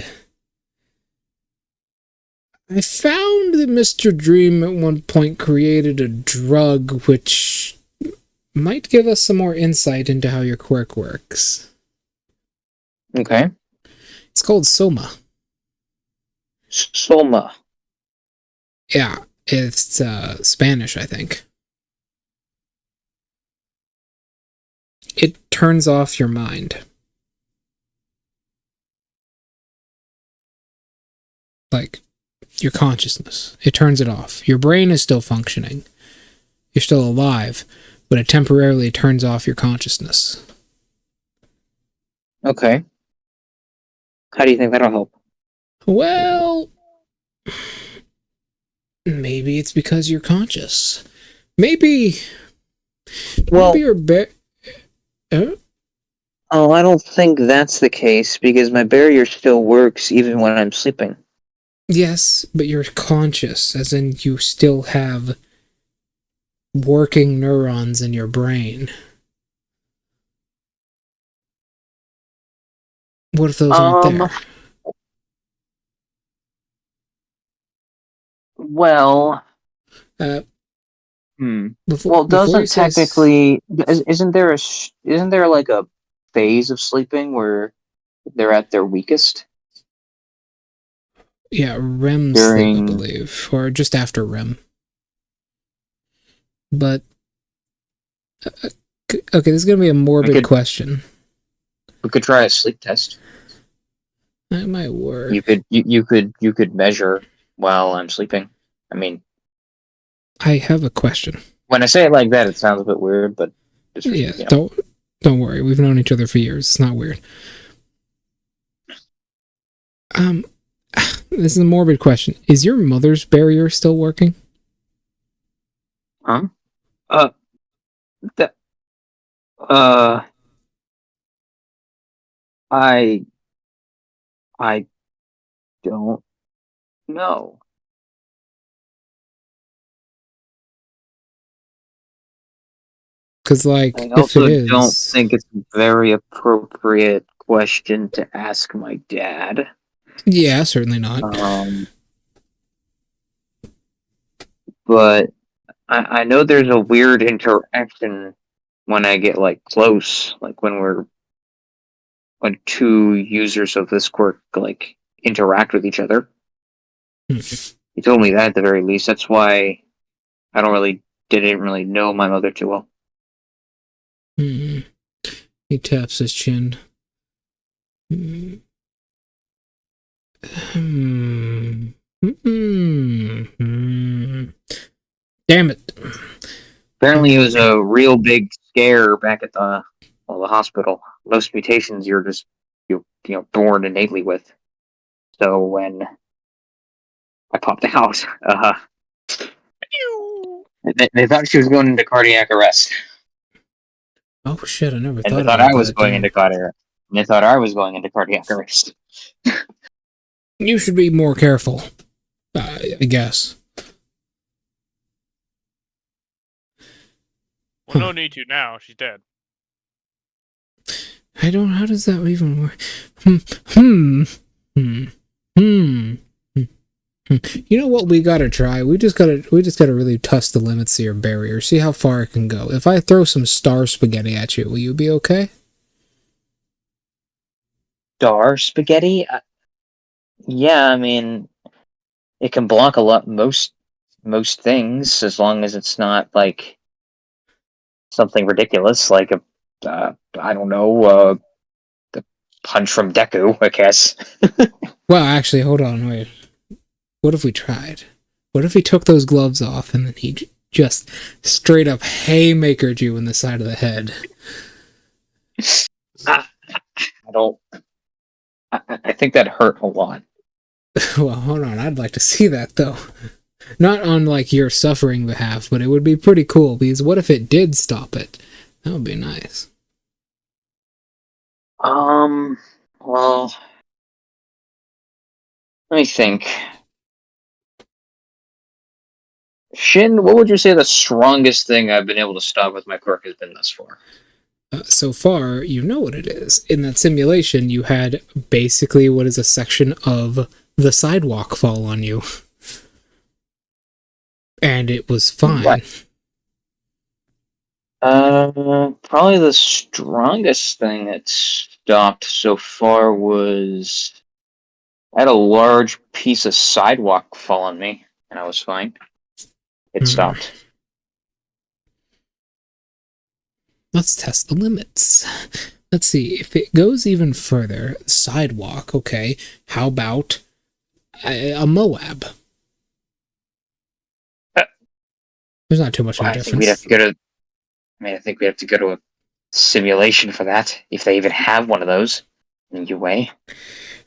I found that Mr. Dream at one point created a drug which might give us some more insight into how your quirk works. Okay. It's called Soma. Soma. Yeah, it's Spanish, I think. It turns off your mind. Like, your consciousness. It turns it off. Your brain is still functioning. You're still alive, but it temporarily turns off your consciousness. Okay. How do you think that'll help? Well, maybe it's because you're conscious. Maybe you're Oh, I don't think that's the case because my barrier still works even when I'm sleeping. yes, but you're conscious, as in you still have working neurons in your brain. What if those aren't there? Well, well, Before you doesn't say technically isn't there isn't there like a phase of sleeping where they're at their weakest yeah, REM sleep, I during? believe, or just after REM. But okay, this is gonna be a morbid question. We could try a sleep test. That might work. You could measure while I'm sleeping. I mean, I have a question. when I say it like that, it sounds a bit weird, but just Yeah, don't worry. We've known each other for years. It's not weird. This is a morbid question. Is your mother's barrier still working? Huh? That. I don't know. Because, like, I if it also don't is... think it's a very appropriate question to ask my dad. Yeah, certainly not. But I know there's a weird interaction when I get like close, like when two users of this quirk like interact with each other. He told me that at the very least. That's why I didn't really know my mother too well. He taps his chin. Damn it. Apparently, it was a real big scare back at the hospital. Most mutations you're just born innately with. So when I popped out, they thought she was going into cardiac arrest. Oh shit, I never And thought they thought about I was that. going Damn. into cardiac. And they thought I was going into cardiac arrest. You should be more careful, I guess. Well, no need to now. She's dead. I don't. How does that even work? You know what we gotta try? We just gotta really test the limits of your barrier. See how far it can go. If I throw some star spaghetti at you, will you be okay? Star spaghetti? Yeah, I mean, it can block a lot most things as long as it's not like something ridiculous like I don't know, the punch from Deku, I guess. Well, actually, hold on, wait. What if we tried? What if he took those gloves off and then he just straight up haymakered you in the side of the head? I think that hurt a lot. Well, hold on, I'd like to see that though. Not on like your suffering behalf, but it would be pretty cool because what if it did stop it? That would be nice. Well, let me think. Shin, what would you say the strongest thing I've been able to stop with my quirk has been thus far? So far, you know what it is. In that simulation, you had basically what is a section of the sidewalk fall on you. And it was fine. What? Probably the strongest thing that stopped so far was I had a large piece of sidewalk fall on me, and I was fine. It stopped. Let's test the limits. Let's see, if it goes even further, sidewalk, okay, how about a Moab? There's not too much of a difference. I think we'd have to go to. I think we have to go to a simulation for that, if they even have one of those in UA.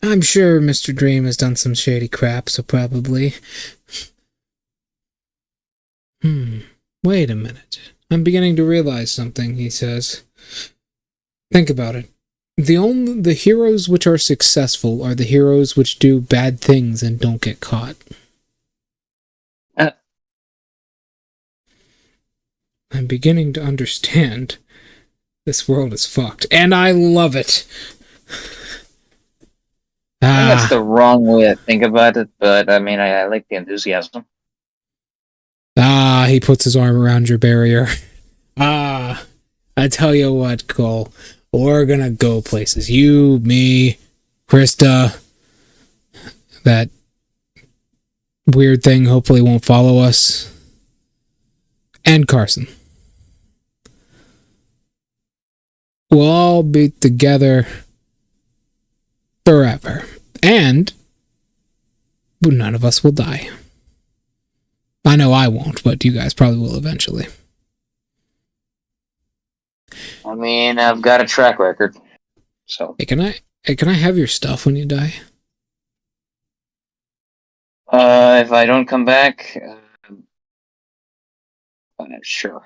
I'm sure Mr. Dream has done some shady crap, so probably. Wait a minute. I'm beginning to realize something, he says. Think about it. The heroes which are successful are the heroes which do bad things and don't get caught. I'm beginning to understand. This world is fucked, and I love it. I think that's the wrong way to think about it, but I mean, I like the enthusiasm. He puts his arm around your barrier. I tell you what, Cole, we're gonna go places. You, me, Krista, that weird thing hopefully won't follow us, and Carson. We'll all be together forever. And none of us will die. I know I won't, but you guys probably will eventually. I mean, I've got a track record, so. Hey, can I have your stuff when you die? If I don't come back, sure.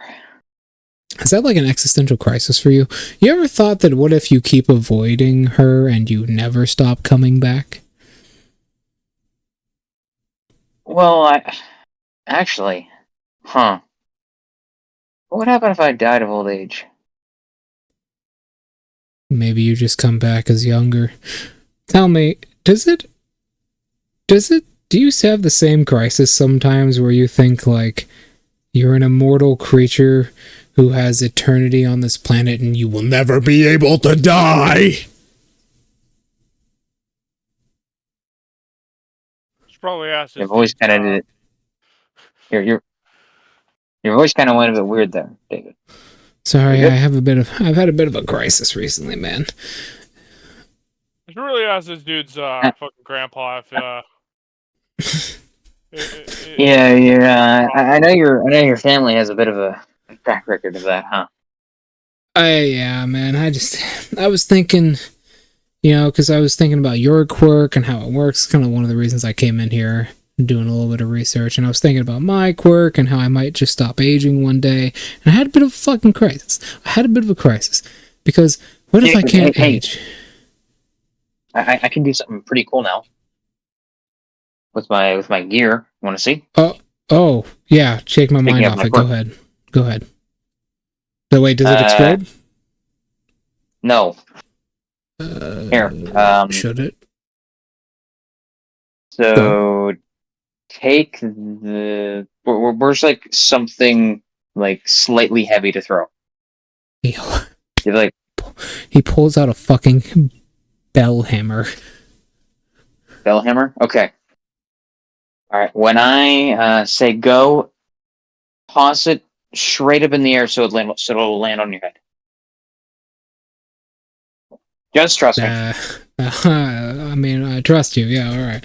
Is that like an existential crisis for you? You ever thought that what if you keep avoiding her and you never stop coming back? Well, actually, What would happen if I died of old age? Maybe you just come back as younger. Tell me, do you have the same crisis sometimes where you think, like, you're an immortal creature who has eternity on this planet and you will never be able to die? Should probably ask Your this voice dude. kind of did. Your voice kind of went a bit weird there, David. Sorry, I've had a bit of a crisis recently, man. Should really ask this dude's fucking grandpa if Yeah, I know your family has a bit of a track record of that, huh? Yeah, man. I was thinking, because I was thinking about your quirk and how it works. Kind of one of the reasons I came in here doing a little bit of research, and I was thinking about my quirk and how I might just stop aging one day. And I had a bit of a fucking crisis. Because what if I can't age? I can do something pretty cool now with my gear. Want to see? Oh, yeah. Shake my mind off it. Go ahead. So wait, does it explode? No. Here. Should it? So take the. Where's like something like slightly heavy to throw? He pulls out a fucking bell hammer. Bell hammer? Okay. All right. When I say go, toss it straight up in the air so it'll land on your head. Just trust me. I mean, I trust you. Yeah, all right.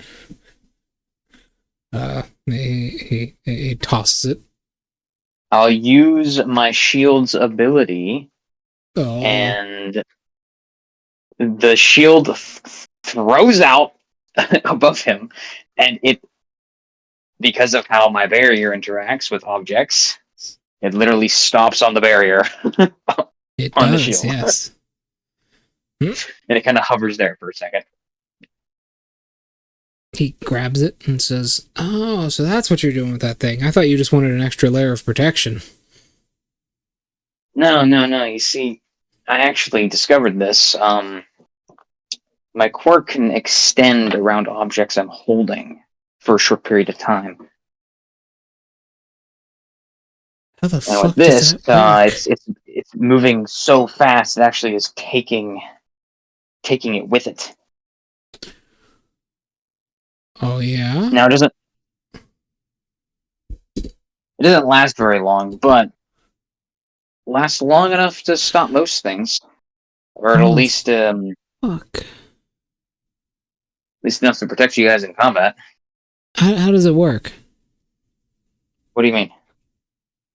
He tosses it. I'll use my shield's ability, and the shield throws out above him, and because of how my barrier interacts with objects, it literally stops on the barrier. It on does, the shield. Yes. And it kind of hovers there for a second. He grabs it and says, "Oh, so that's what you're doing with that thing. I thought you just wanted an extra layer of protection." No. You see, I actually discovered this. My quirk can extend around objects I'm holding for a short period of time. How the And fuck with this, does that work? it's moving so fast. It actually is taking it with it. Oh yeah. Now it doesn't last very long, but lasts long enough to stop most things, or at least fuck. At least enough to protect you guys in combat. How does it work? What do you mean?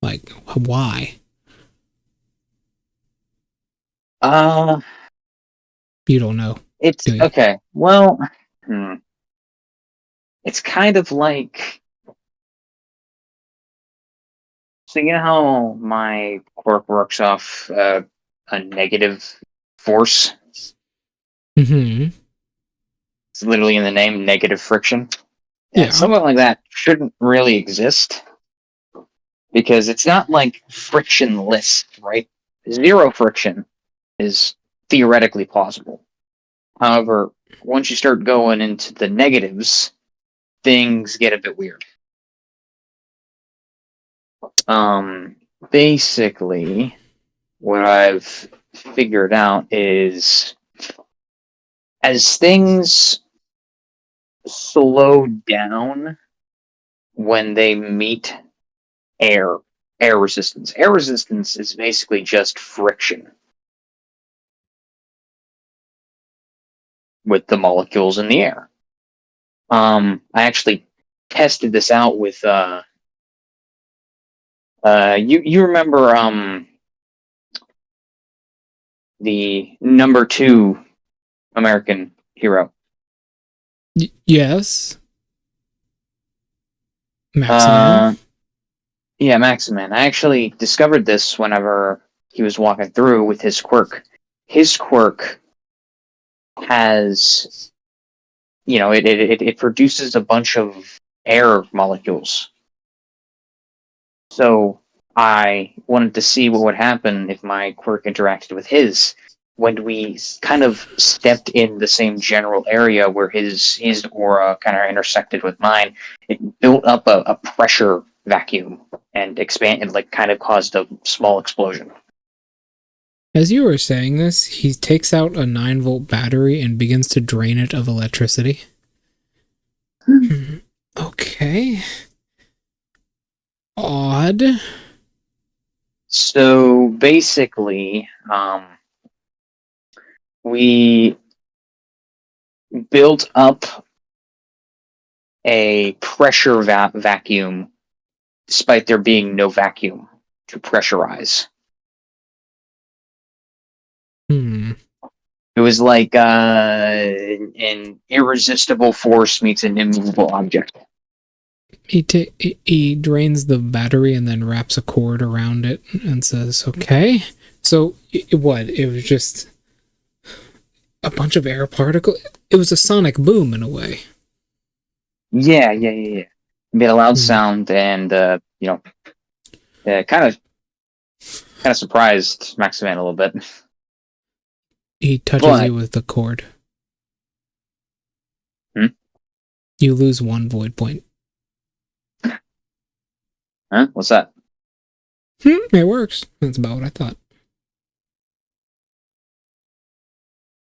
Like, why? You don't know. It's okay. Well, it's kind of like, so you know how my quirk works off a negative force? Mm-hmm. It's literally in the name, negative friction. Yeah. Something like that shouldn't really exist, because it's not like frictionless, right? Zero friction is theoretically possible. However, once you start going into the negatives, things get a bit weird. Basically, what I've figured out is, as things slow down when they meet air resistance. Air resistance is basically just friction with the molecules in the air. I actually tested this out with you remember the number 2 American hero? Yes. Maximan. Yeah, Maximan. I actually discovered this whenever he was walking through with his quirk. His quirk has, it produces a bunch of air molecules. So I wanted to see what would happen if my quirk interacted with his. When we kind of stepped in the same general area where his aura kind of intersected with mine, it built up a pressure vacuum and expanded, like kind of caused a small explosion. As you were saying this, he takes out a 9-volt battery and begins to drain it of electricity. Okay. Odd. So basically, we built up a pressure vacuum despite there being no vacuum to pressurize. It was like an irresistible force meets an immovable object. He drains the battery and then wraps a cord around it and says, okay. So, what? It was just a bunch of air particles? It was a sonic boom in a way. Yeah. It made a loud sound and, kind of surprised Maximan a little bit. He touches you with the cord. You lose 1 void point. Huh? What's that? It works. That's about what I thought.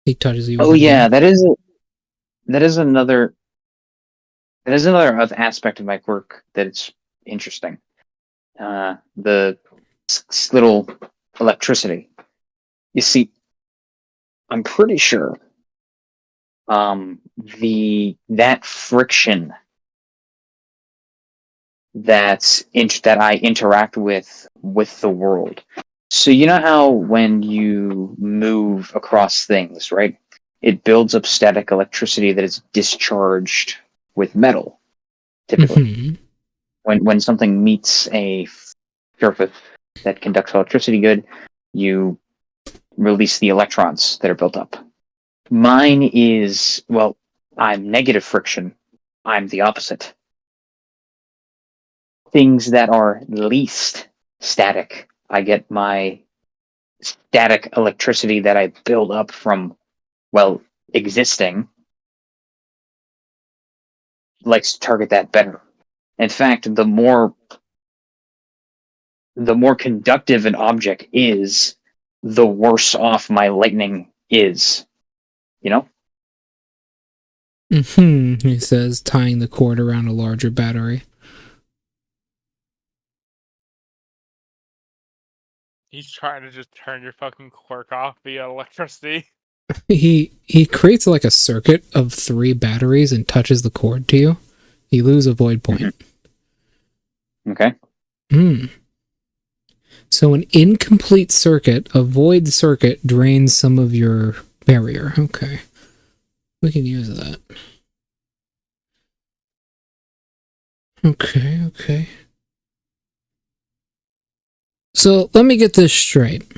He touches you with that is another aspect of my quirk that it's interesting. The little electricity. You see, I'm pretty sure that friction that I interact with the world. So you know how when you move across things, right? It builds up static electricity that is discharged with metal, typically. When something meets a surface that conducts electricity good, you release the electrons that are built up. Mine is, well, I'm negative friction. I'm the opposite. Things that are least static, I get my static electricity that I build up from, well, existing, likes to target that better. In fact, the more conductive an object is, the worse off my lightning is. You know? He says, tying the cord around a larger battery. He's trying to just turn your fucking quirk off via electricity. He creates like a circuit of 3 batteries and touches the cord to you. You lose a void point. Okay. So an incomplete circuit, a void circuit, drains some of your barrier. Okay. We can use that. Okay. So let me get this straight.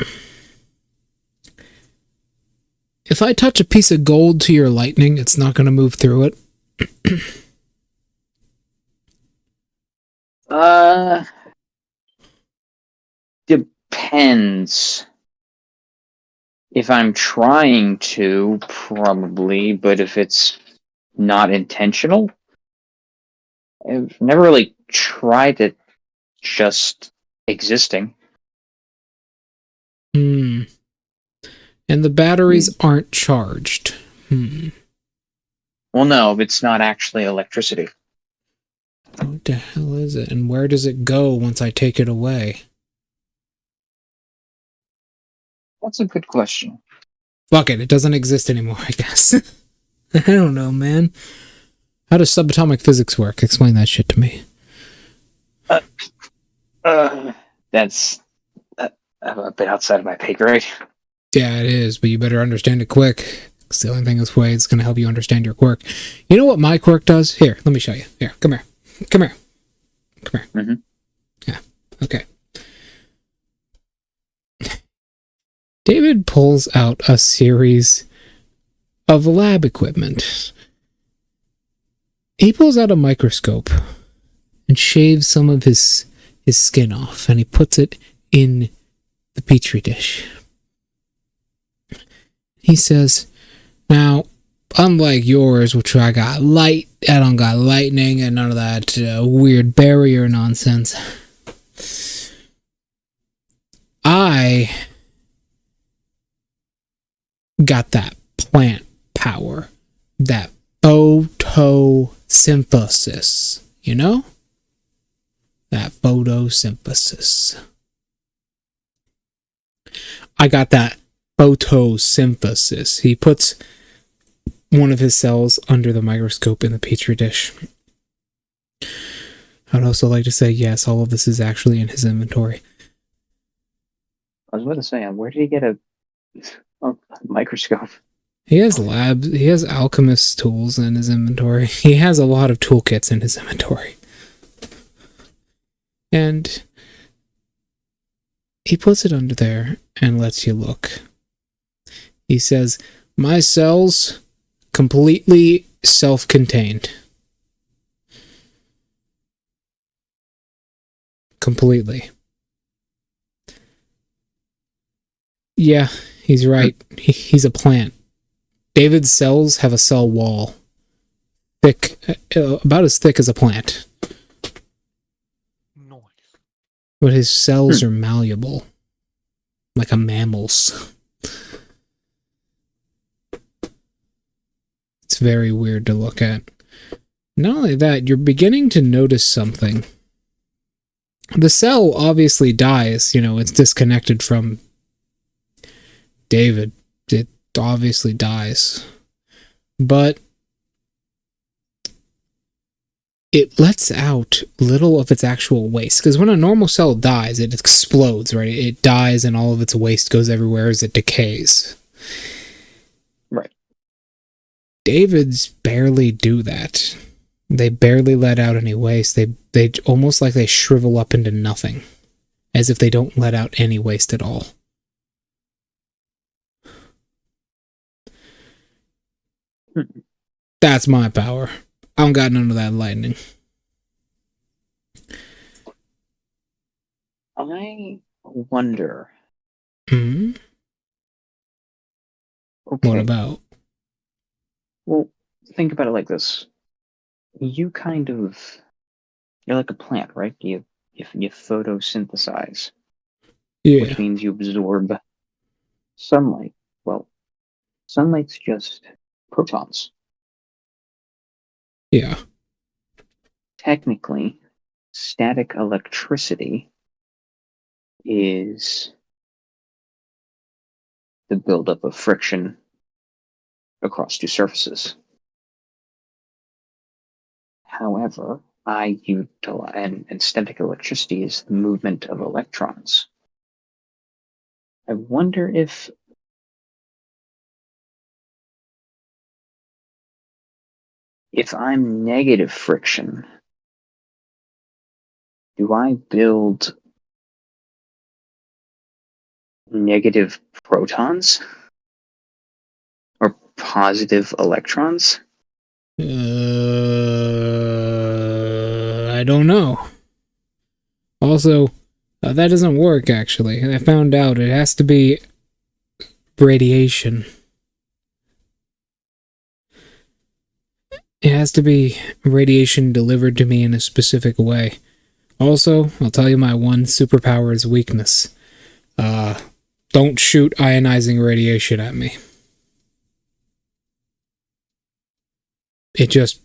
If I touch a piece of gold to your lightning, it's not going to move through it? Depends. If I'm trying to, probably, but if it's not intentional, I've never really tried it just existing. And the batteries aren't charged. Well, no, it's not actually electricity. What the hell is it? And where does it go once I take it away? That's a good question. Fuck it, it doesn't exist anymore, I guess. I don't know, man. How does subatomic physics work? Explain that shit to me. That's a bit outside of my pay grade. Yeah, it is, but you better understand it quick. It's the only thing this way it's going to help you understand your quirk. You know what my quirk does? Here, let me show you. Here, come here. Yeah, okay. David pulls out a series of lab equipment. He pulls out a microscope and shaves some of his his skin off, and he puts it in the petri dish. He says, now, unlike yours, which I don't got lightning and none of that weird barrier nonsense, I got that plant power, that photosynthesis, you know? That photosynthesis. I got that photosynthesis. He puts one of his cells under the microscope in the petri dish. I'd also like to say, yes, all of this is actually in his inventory. I was about to say, where did he get a microscope? He has alchemist tools in his inventory. He has a lot of toolkits in his inventory. And he puts it under there and lets you look. He says, my cells completely self-contained. Completely. Yeah, he's right. He's a plant. David's cells have a cell wall. Thick, about as thick as a plant. Nice. But his cells are malleable. Like a mammal's. It's very weird to look at. Not only that, you're beginning to notice something. The cell obviously dies, it's disconnected from David. It obviously dies. But it lets out little of its actual waste. Because when a normal cell dies, it explodes, right? It dies and all of its waste goes everywhere as it decays. Right. David's barely do that. They barely let out any waste. They almost like they shrivel up into nothing. As if they don't let out any waste at all. That's my power. I don't got none of that lightning. I wonder. Hmm? Okay. What about? Well, think about it like this. You're like a plant, right? You photosynthesize, Yeah. which means you absorb sunlight. Well, sunlight's just protons. Yeah. Technically, static electricity is the buildup of friction across two surfaces. However, I utilize, and static electricity is the movement of electrons. I wonder if I'm negative friction, do I build negative protons or positive electrons? I don't know. Also, that doesn't work, actually. I found out it has to be radiation. It has to be radiation delivered to me in a specific way. Also, I'll tell you my one superpower's weakness. Don't shoot ionizing radiation at me. It just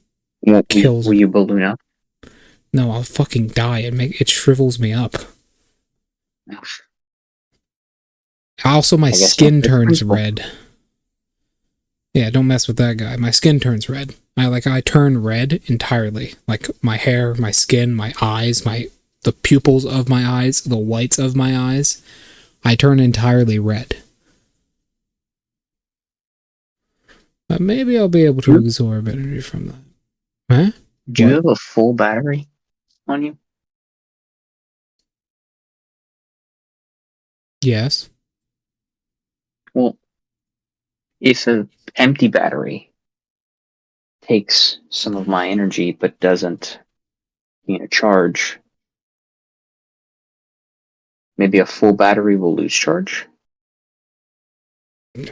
kills Will me. you balloon up? No, I'll fucking die. It shrivels me up. Also, my skin turns red. Yeah, don't mess with that guy. My skin turns red. I turn red entirely. Like my hair, my skin, my eyes, the pupils of my eyes, the whites of my eyes. I turn entirely red. But maybe I'll be able to absorb energy from that. Huh? Do you have a full battery on you? Yes. Well, if an empty battery takes some of my energy but doesn't, charge, maybe a full battery will lose charge. He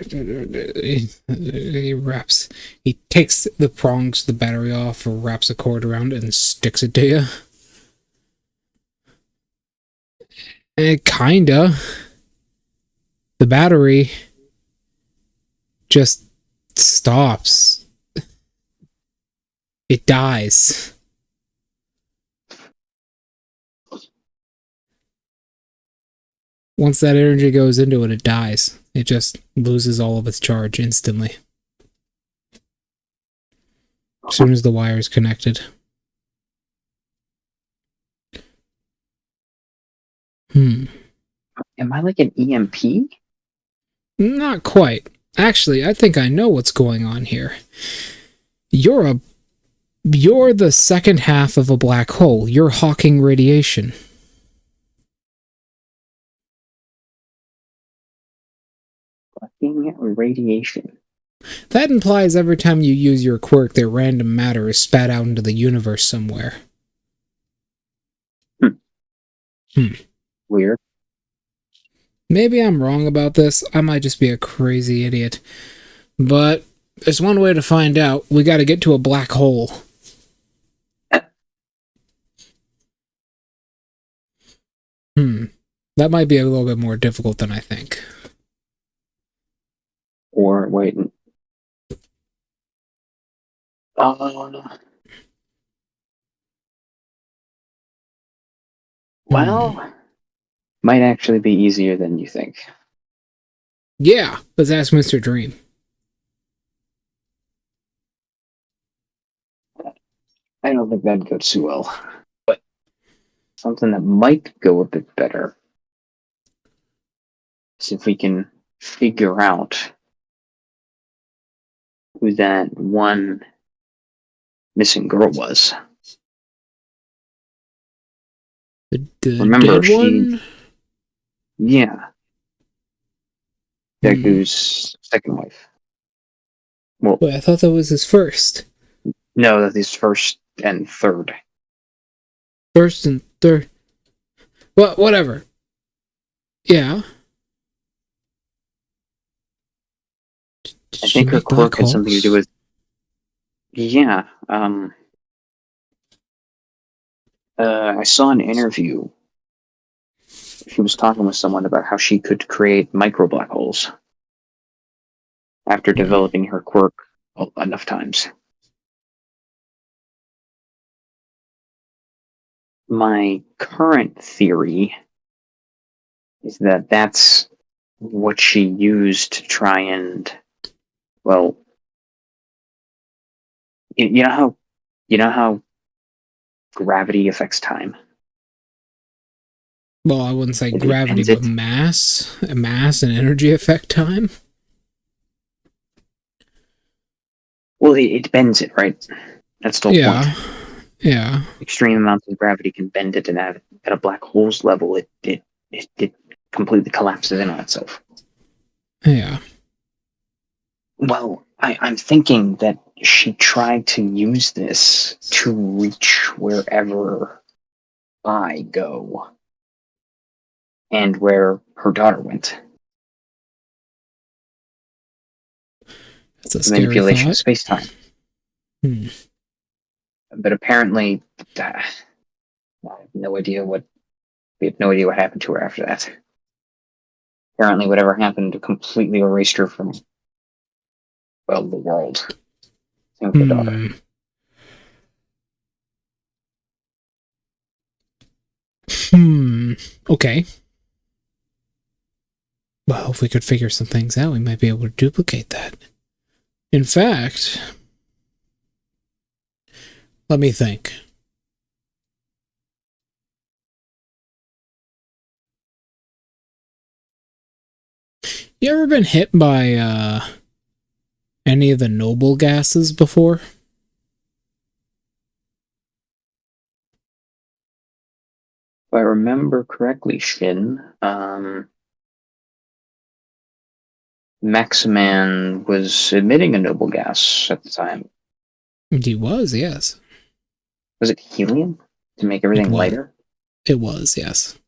takes the prongs of the battery off, or wraps a cord around it and sticks it to you. Kinda. The battery just stops. It dies. Once that energy goes into it, it dies. It just loses all of its charge instantly. As soon as the wire is connected. Am I like an EMP? Not quite. Actually, I think I know what's going on here. You're the second half of a black hole. You're hawking radiation. Radiation. That implies every time you use your quirk that random matter is spat out into the universe somewhere. Weird. Maybe I'm wrong about this. I might just be a crazy idiot. But there's one way to find out. We gotta get to a black hole. That might be a little bit more difficult than I think. Or, wait. Well, might actually be easier than you think. Yeah, let's ask Mr. Dream. I don't think that'd go too well. But something that might go a bit better is if we can figure out who that one missing girl was. The Remember, dead one? Yeah. Deku's second wife. Well, wait, I thought that was his first. No, that's his first and third. First and third. Well, whatever. Yeah. I think her quirk had something to do with... Yeah. I saw an interview. She was talking with someone about how she could create micro black holes after developing her quirk enough times. My current theory is that that's what she used to try and, well, you know how gravity affects time? Well, I wouldn't say gravity, but mass. Mass and energy affect time? Well, it bends it, right? That's the whole point. Yeah. Extreme amounts of gravity can bend it, and at a black hole's level, it completely collapses in on itself. Yeah. Well, I'm thinking that she tried to use this to reach wherever I go. And where her daughter went. That's a scary manipulation thought. of space-time. But apparently, I have no idea what happened to her after that. Apparently, whatever happened completely erased her from, well, the world. Same with the daughter. Okay. Well, if we could figure some things out, we might be able to duplicate that. In fact, let me think. You ever been hit by any of the noble gases before? If I remember correctly, Shin, Maximan was emitting a noble gas at the time. He was, yes. Was it helium? To make everything lighter? It was, yes.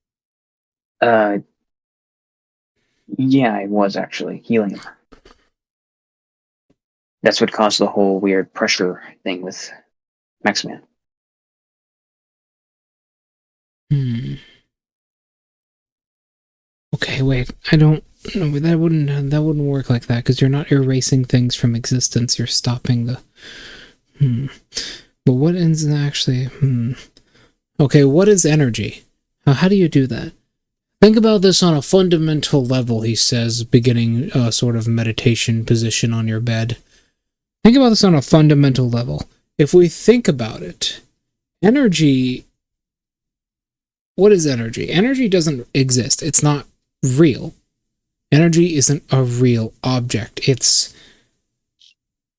Yeah, I was actually healing him. That's what caused the whole weird pressure thing with Maximan. Okay, wait. I don't. No, that wouldn't work like that because you're not erasing things from existence. You're stopping the. But what is actually? Okay, what is energy? How do you do that? Think about this on a fundamental level, he says, beginning a sort of meditation position on your bed. Think about this on a fundamental level. If we think about it, energy... What is energy? Energy doesn't exist. It's not real. Energy isn't a real object. It's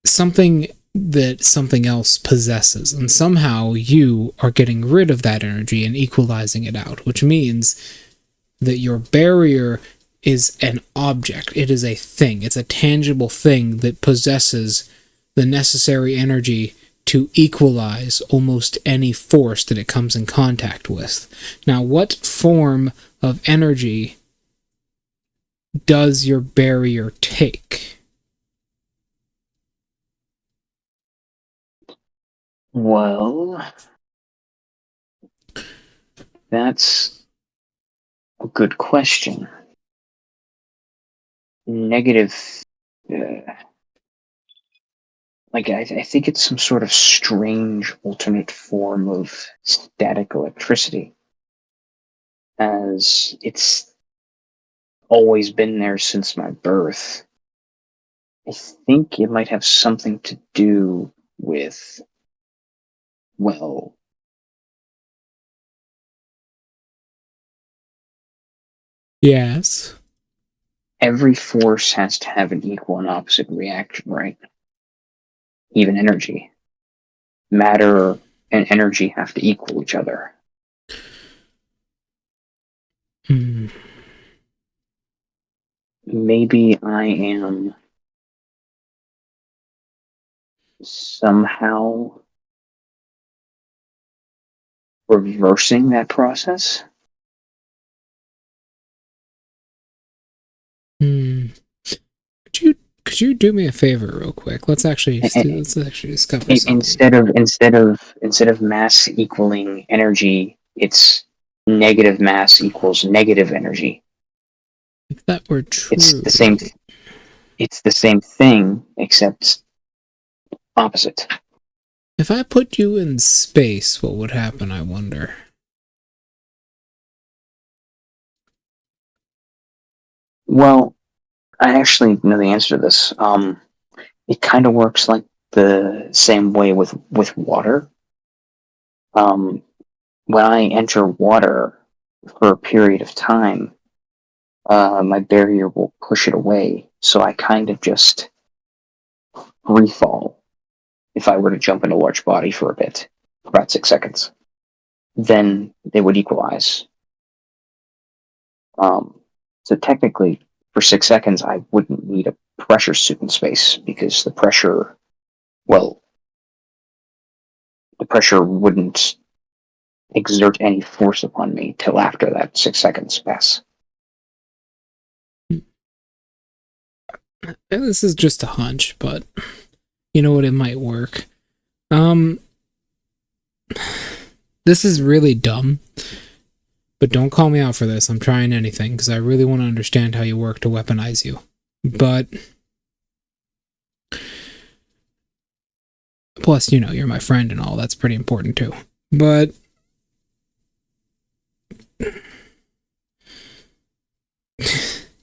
something that something else possesses, and somehow you are getting rid of that energy and equalizing it out, which means that your barrier is an object. It is a thing. It's a tangible thing that possesses the necessary energy to equalize almost any force that it comes in contact with. Now, what form of energy does your barrier take? Well, that's a good question. Negative. I think it's some sort of strange alternate form of static electricity, as it's always been there since my birth. I think it might have something to do with, well, Yes. every force has to have an equal and opposite reaction, right? Even energy. Matter and energy have to equal each other. Maybe I am somehow reversing that process. Could you do me a favor real quick? Let's actually discover something. Instead of mass equaling energy, it's negative mass equals negative energy. If that were true, It's the same thing, except opposite. If I put you in space, what would happen, I wonder? Well, I actually know the answer to this. It kind of works like the same way with water. When I enter water for a period of time, my barrier will push it away. So I kind of just free fall if I were to jump in a large body for a bit, for about 6 seconds. Then they would equalize. So technically, for 6 seconds, I wouldn't need a pressure suit in space because the pressure wouldn't exert any force upon me till after that 6 seconds pass. This is just a hunch, but you know what? It might work. This is really dumb, but don't call me out for this. I'm trying anything because I really want to understand how you work to weaponize you. But plus, you know, you're my friend and all. That's pretty important too. But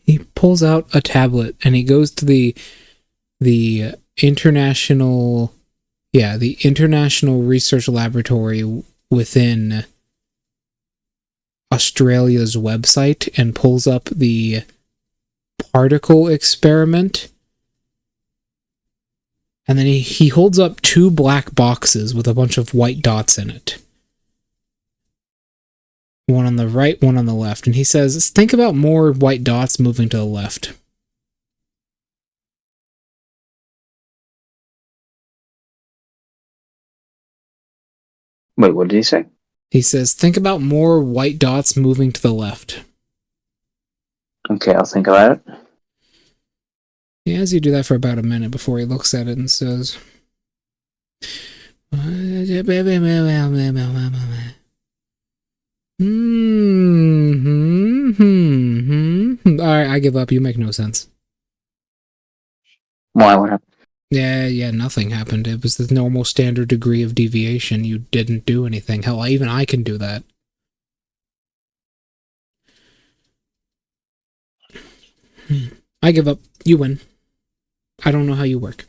he pulls out a tablet and he goes to the international research laboratory within Australia's website and pulls up the particle experiment. And then he holds up 2 black boxes with a bunch of white dots in it. One on the right, one on the left. And he says, think about more white dots moving to the left. Wait, what did he say? He says, think about more white dots moving to the left. Okay, I'll think about it. He has you do that for about a minute before he looks at it and says, Alright, I give up. You make no sense. Why? What happened? Yeah, nothing happened. It was the normal standard degree of deviation. You didn't do anything. Hell, even I can do that. I give up. You win. I don't know how you work.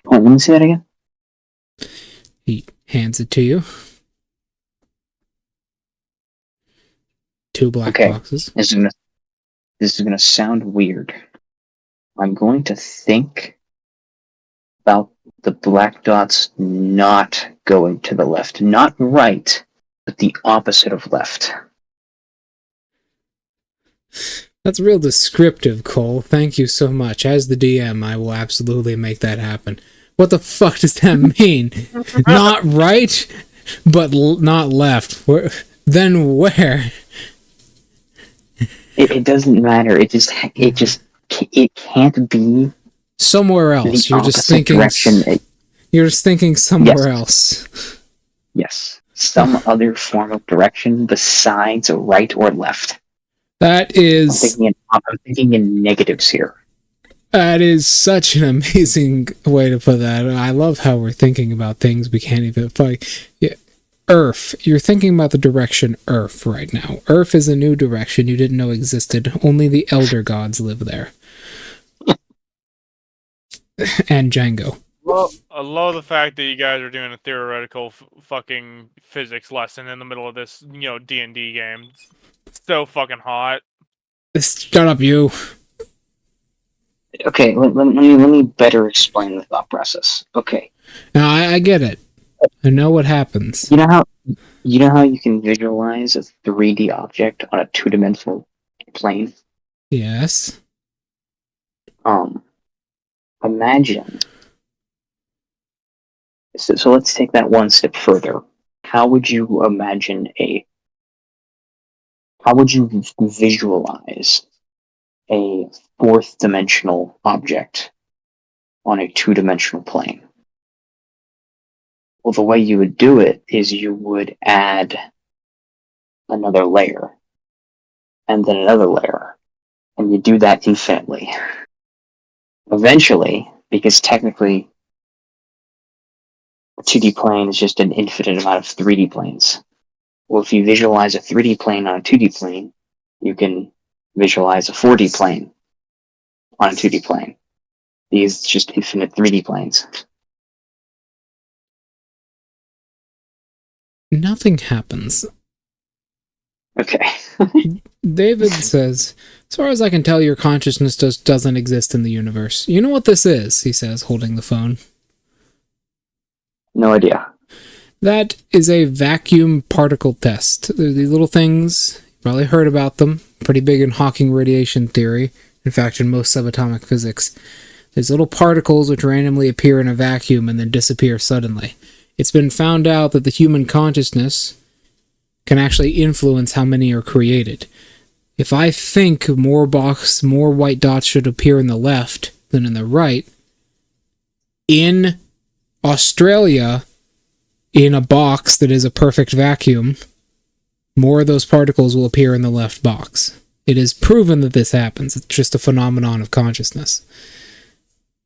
Oh, let me see that again. He hands it to you. 2 black boxes. This is gonna sound weird. I'm going to think about the black dots not going to the left. Not right, but the opposite of left. That's real descriptive, Cole. Thank you so much. As the DM, I will absolutely make that happen. What the fuck does that mean? Not right, but not left. Then where? It doesn't matter. It can't be somewhere else. You're just thinking direction. You're just thinking somewhere else. Yes. Some other form of direction besides right or left. That is... I'm thinking in negatives here. That is such an amazing way to put that. I love how we're thinking about things we can't even... Yeah. Earth. You're thinking about the direction Earth right now. Earth is a new direction you didn't know existed. Only the Elder Gods live there. And Django. Well, I love the fact that you guys are doing a theoretical fucking physics lesson in the middle of this, D&D game. It's so fucking hot. Shut up, you. Okay, let me better explain the thought process. Okay. Now, I get it. I know what happens. You know how you can visualize a 3D object on a 2-dimensional plane? Yes. Imagine. So let's take that one step further. How would you visualize a 4th-dimensional object on a 2-dimensional plane? Well, the way you would do it is you would add another layer, and then another layer, and you do that infinitely. Eventually, because technically a 2D plane is just an infinite amount of 3D planes. Well, if you visualize a 3D plane on a 2D plane, you can visualize a 4D plane on a 2D plane. These just infinite 3D planes. Nothing happens. Okay. David says, as far as I can tell, your consciousness doesn't exist in the universe. You know what this is, he says, holding the phone. No idea. That is a vacuum particle test. They're these little things, you probably heard about them, pretty big in Hawking radiation theory, in fact, in most subatomic physics. There's little particles which randomly appear in a vacuum and then disappear suddenly. It's been found out that the human consciousness can actually influence how many are created. If I think more white dots should appear in the left than in the right, in Australia, in a box that is a perfect vacuum, more of those particles will appear in the left box. It is proven that this happens. It's just a phenomenon of consciousness.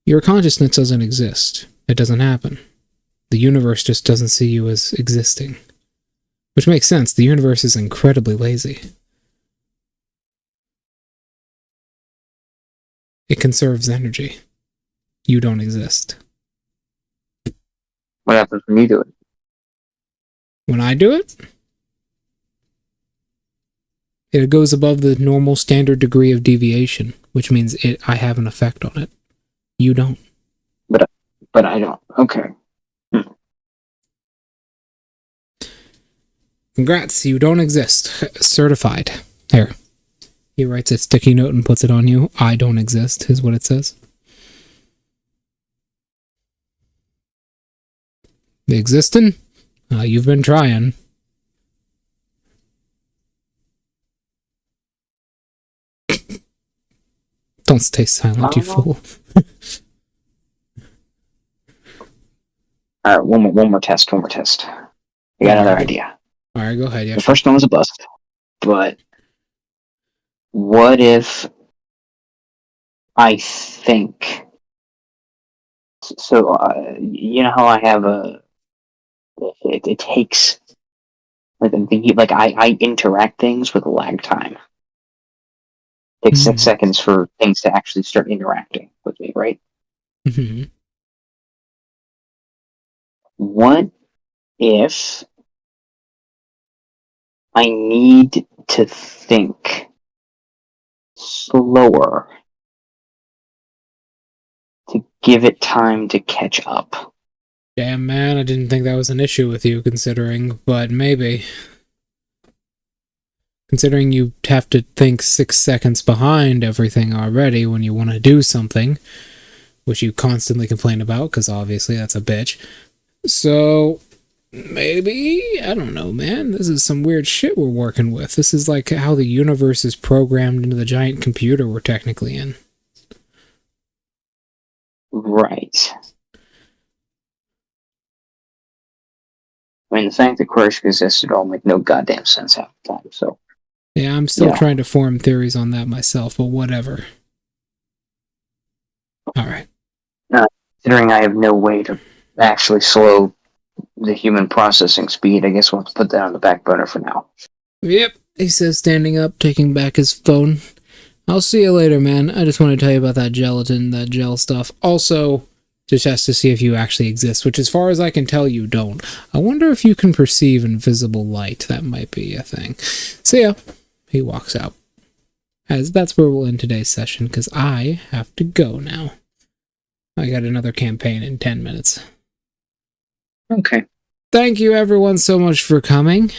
Your consciousness doesn't exist. It doesn't happen. The universe just doesn't see you as existing. Which makes sense. The universe is incredibly lazy. It conserves energy. You don't exist. What happens when you do it? When I do it, it goes above the normal standard degree of deviation, which means I have an effect on it. You don't. But I don't. Okay. Congrats, you don't exist. Certified. Here. He writes a sticky note and puts it on you. I don't exist, is what it says. Existing? You've been trying. Don't stay silent, you fool. All right, one more test. I got another idea. All right, go ahead. Yeah, The first one was a bust, but what if I think? So you know how I have it takes like I'm thinking like I interact things with a lag time. It takes 6 seconds for things to actually start interacting with me, right? Mm-hmm. What if I need to think slower to give it time to catch up? Damn, man, I didn't think that was an issue with you, considering, but maybe. Considering you have to think 6 seconds behind everything already when you want to do something, which you constantly complain about, because obviously that's a bitch. So, maybe? I don't know, man. This is some weird shit we're working with. This is like how the universe is programmed into the giant computer we're technically in. Right. I mean, the fact that Quraysh exists at all make no goddamn sense half the time, so... Yeah, I'm still trying to form theories on that myself, but whatever. Alright. Considering I have no way to actually slow the human processing speed, I guess we'll have to put that on the back burner for now. Yep, he says, standing up, taking back his phone. I'll see you later, man. I just want to tell you about that gelatin, that gel stuff. Also, to test to see if you actually exist, which as far as I can tell, you don't. I wonder if you can perceive invisible light. That might be a thing. See ya. He walks out. As that's where we'll end today's session, because I have to go now. I got another campaign in 10 minutes. Okay. Thank you, everyone, so much for coming.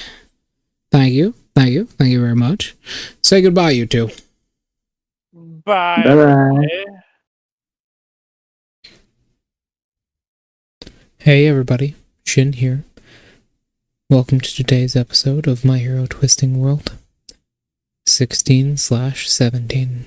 Thank you. Thank you. Thank you very much. Say goodbye, you two. Bye. Bye-bye. Hey, everybody. Shin here. Welcome to today's episode of My Hero Twisting World 16/17.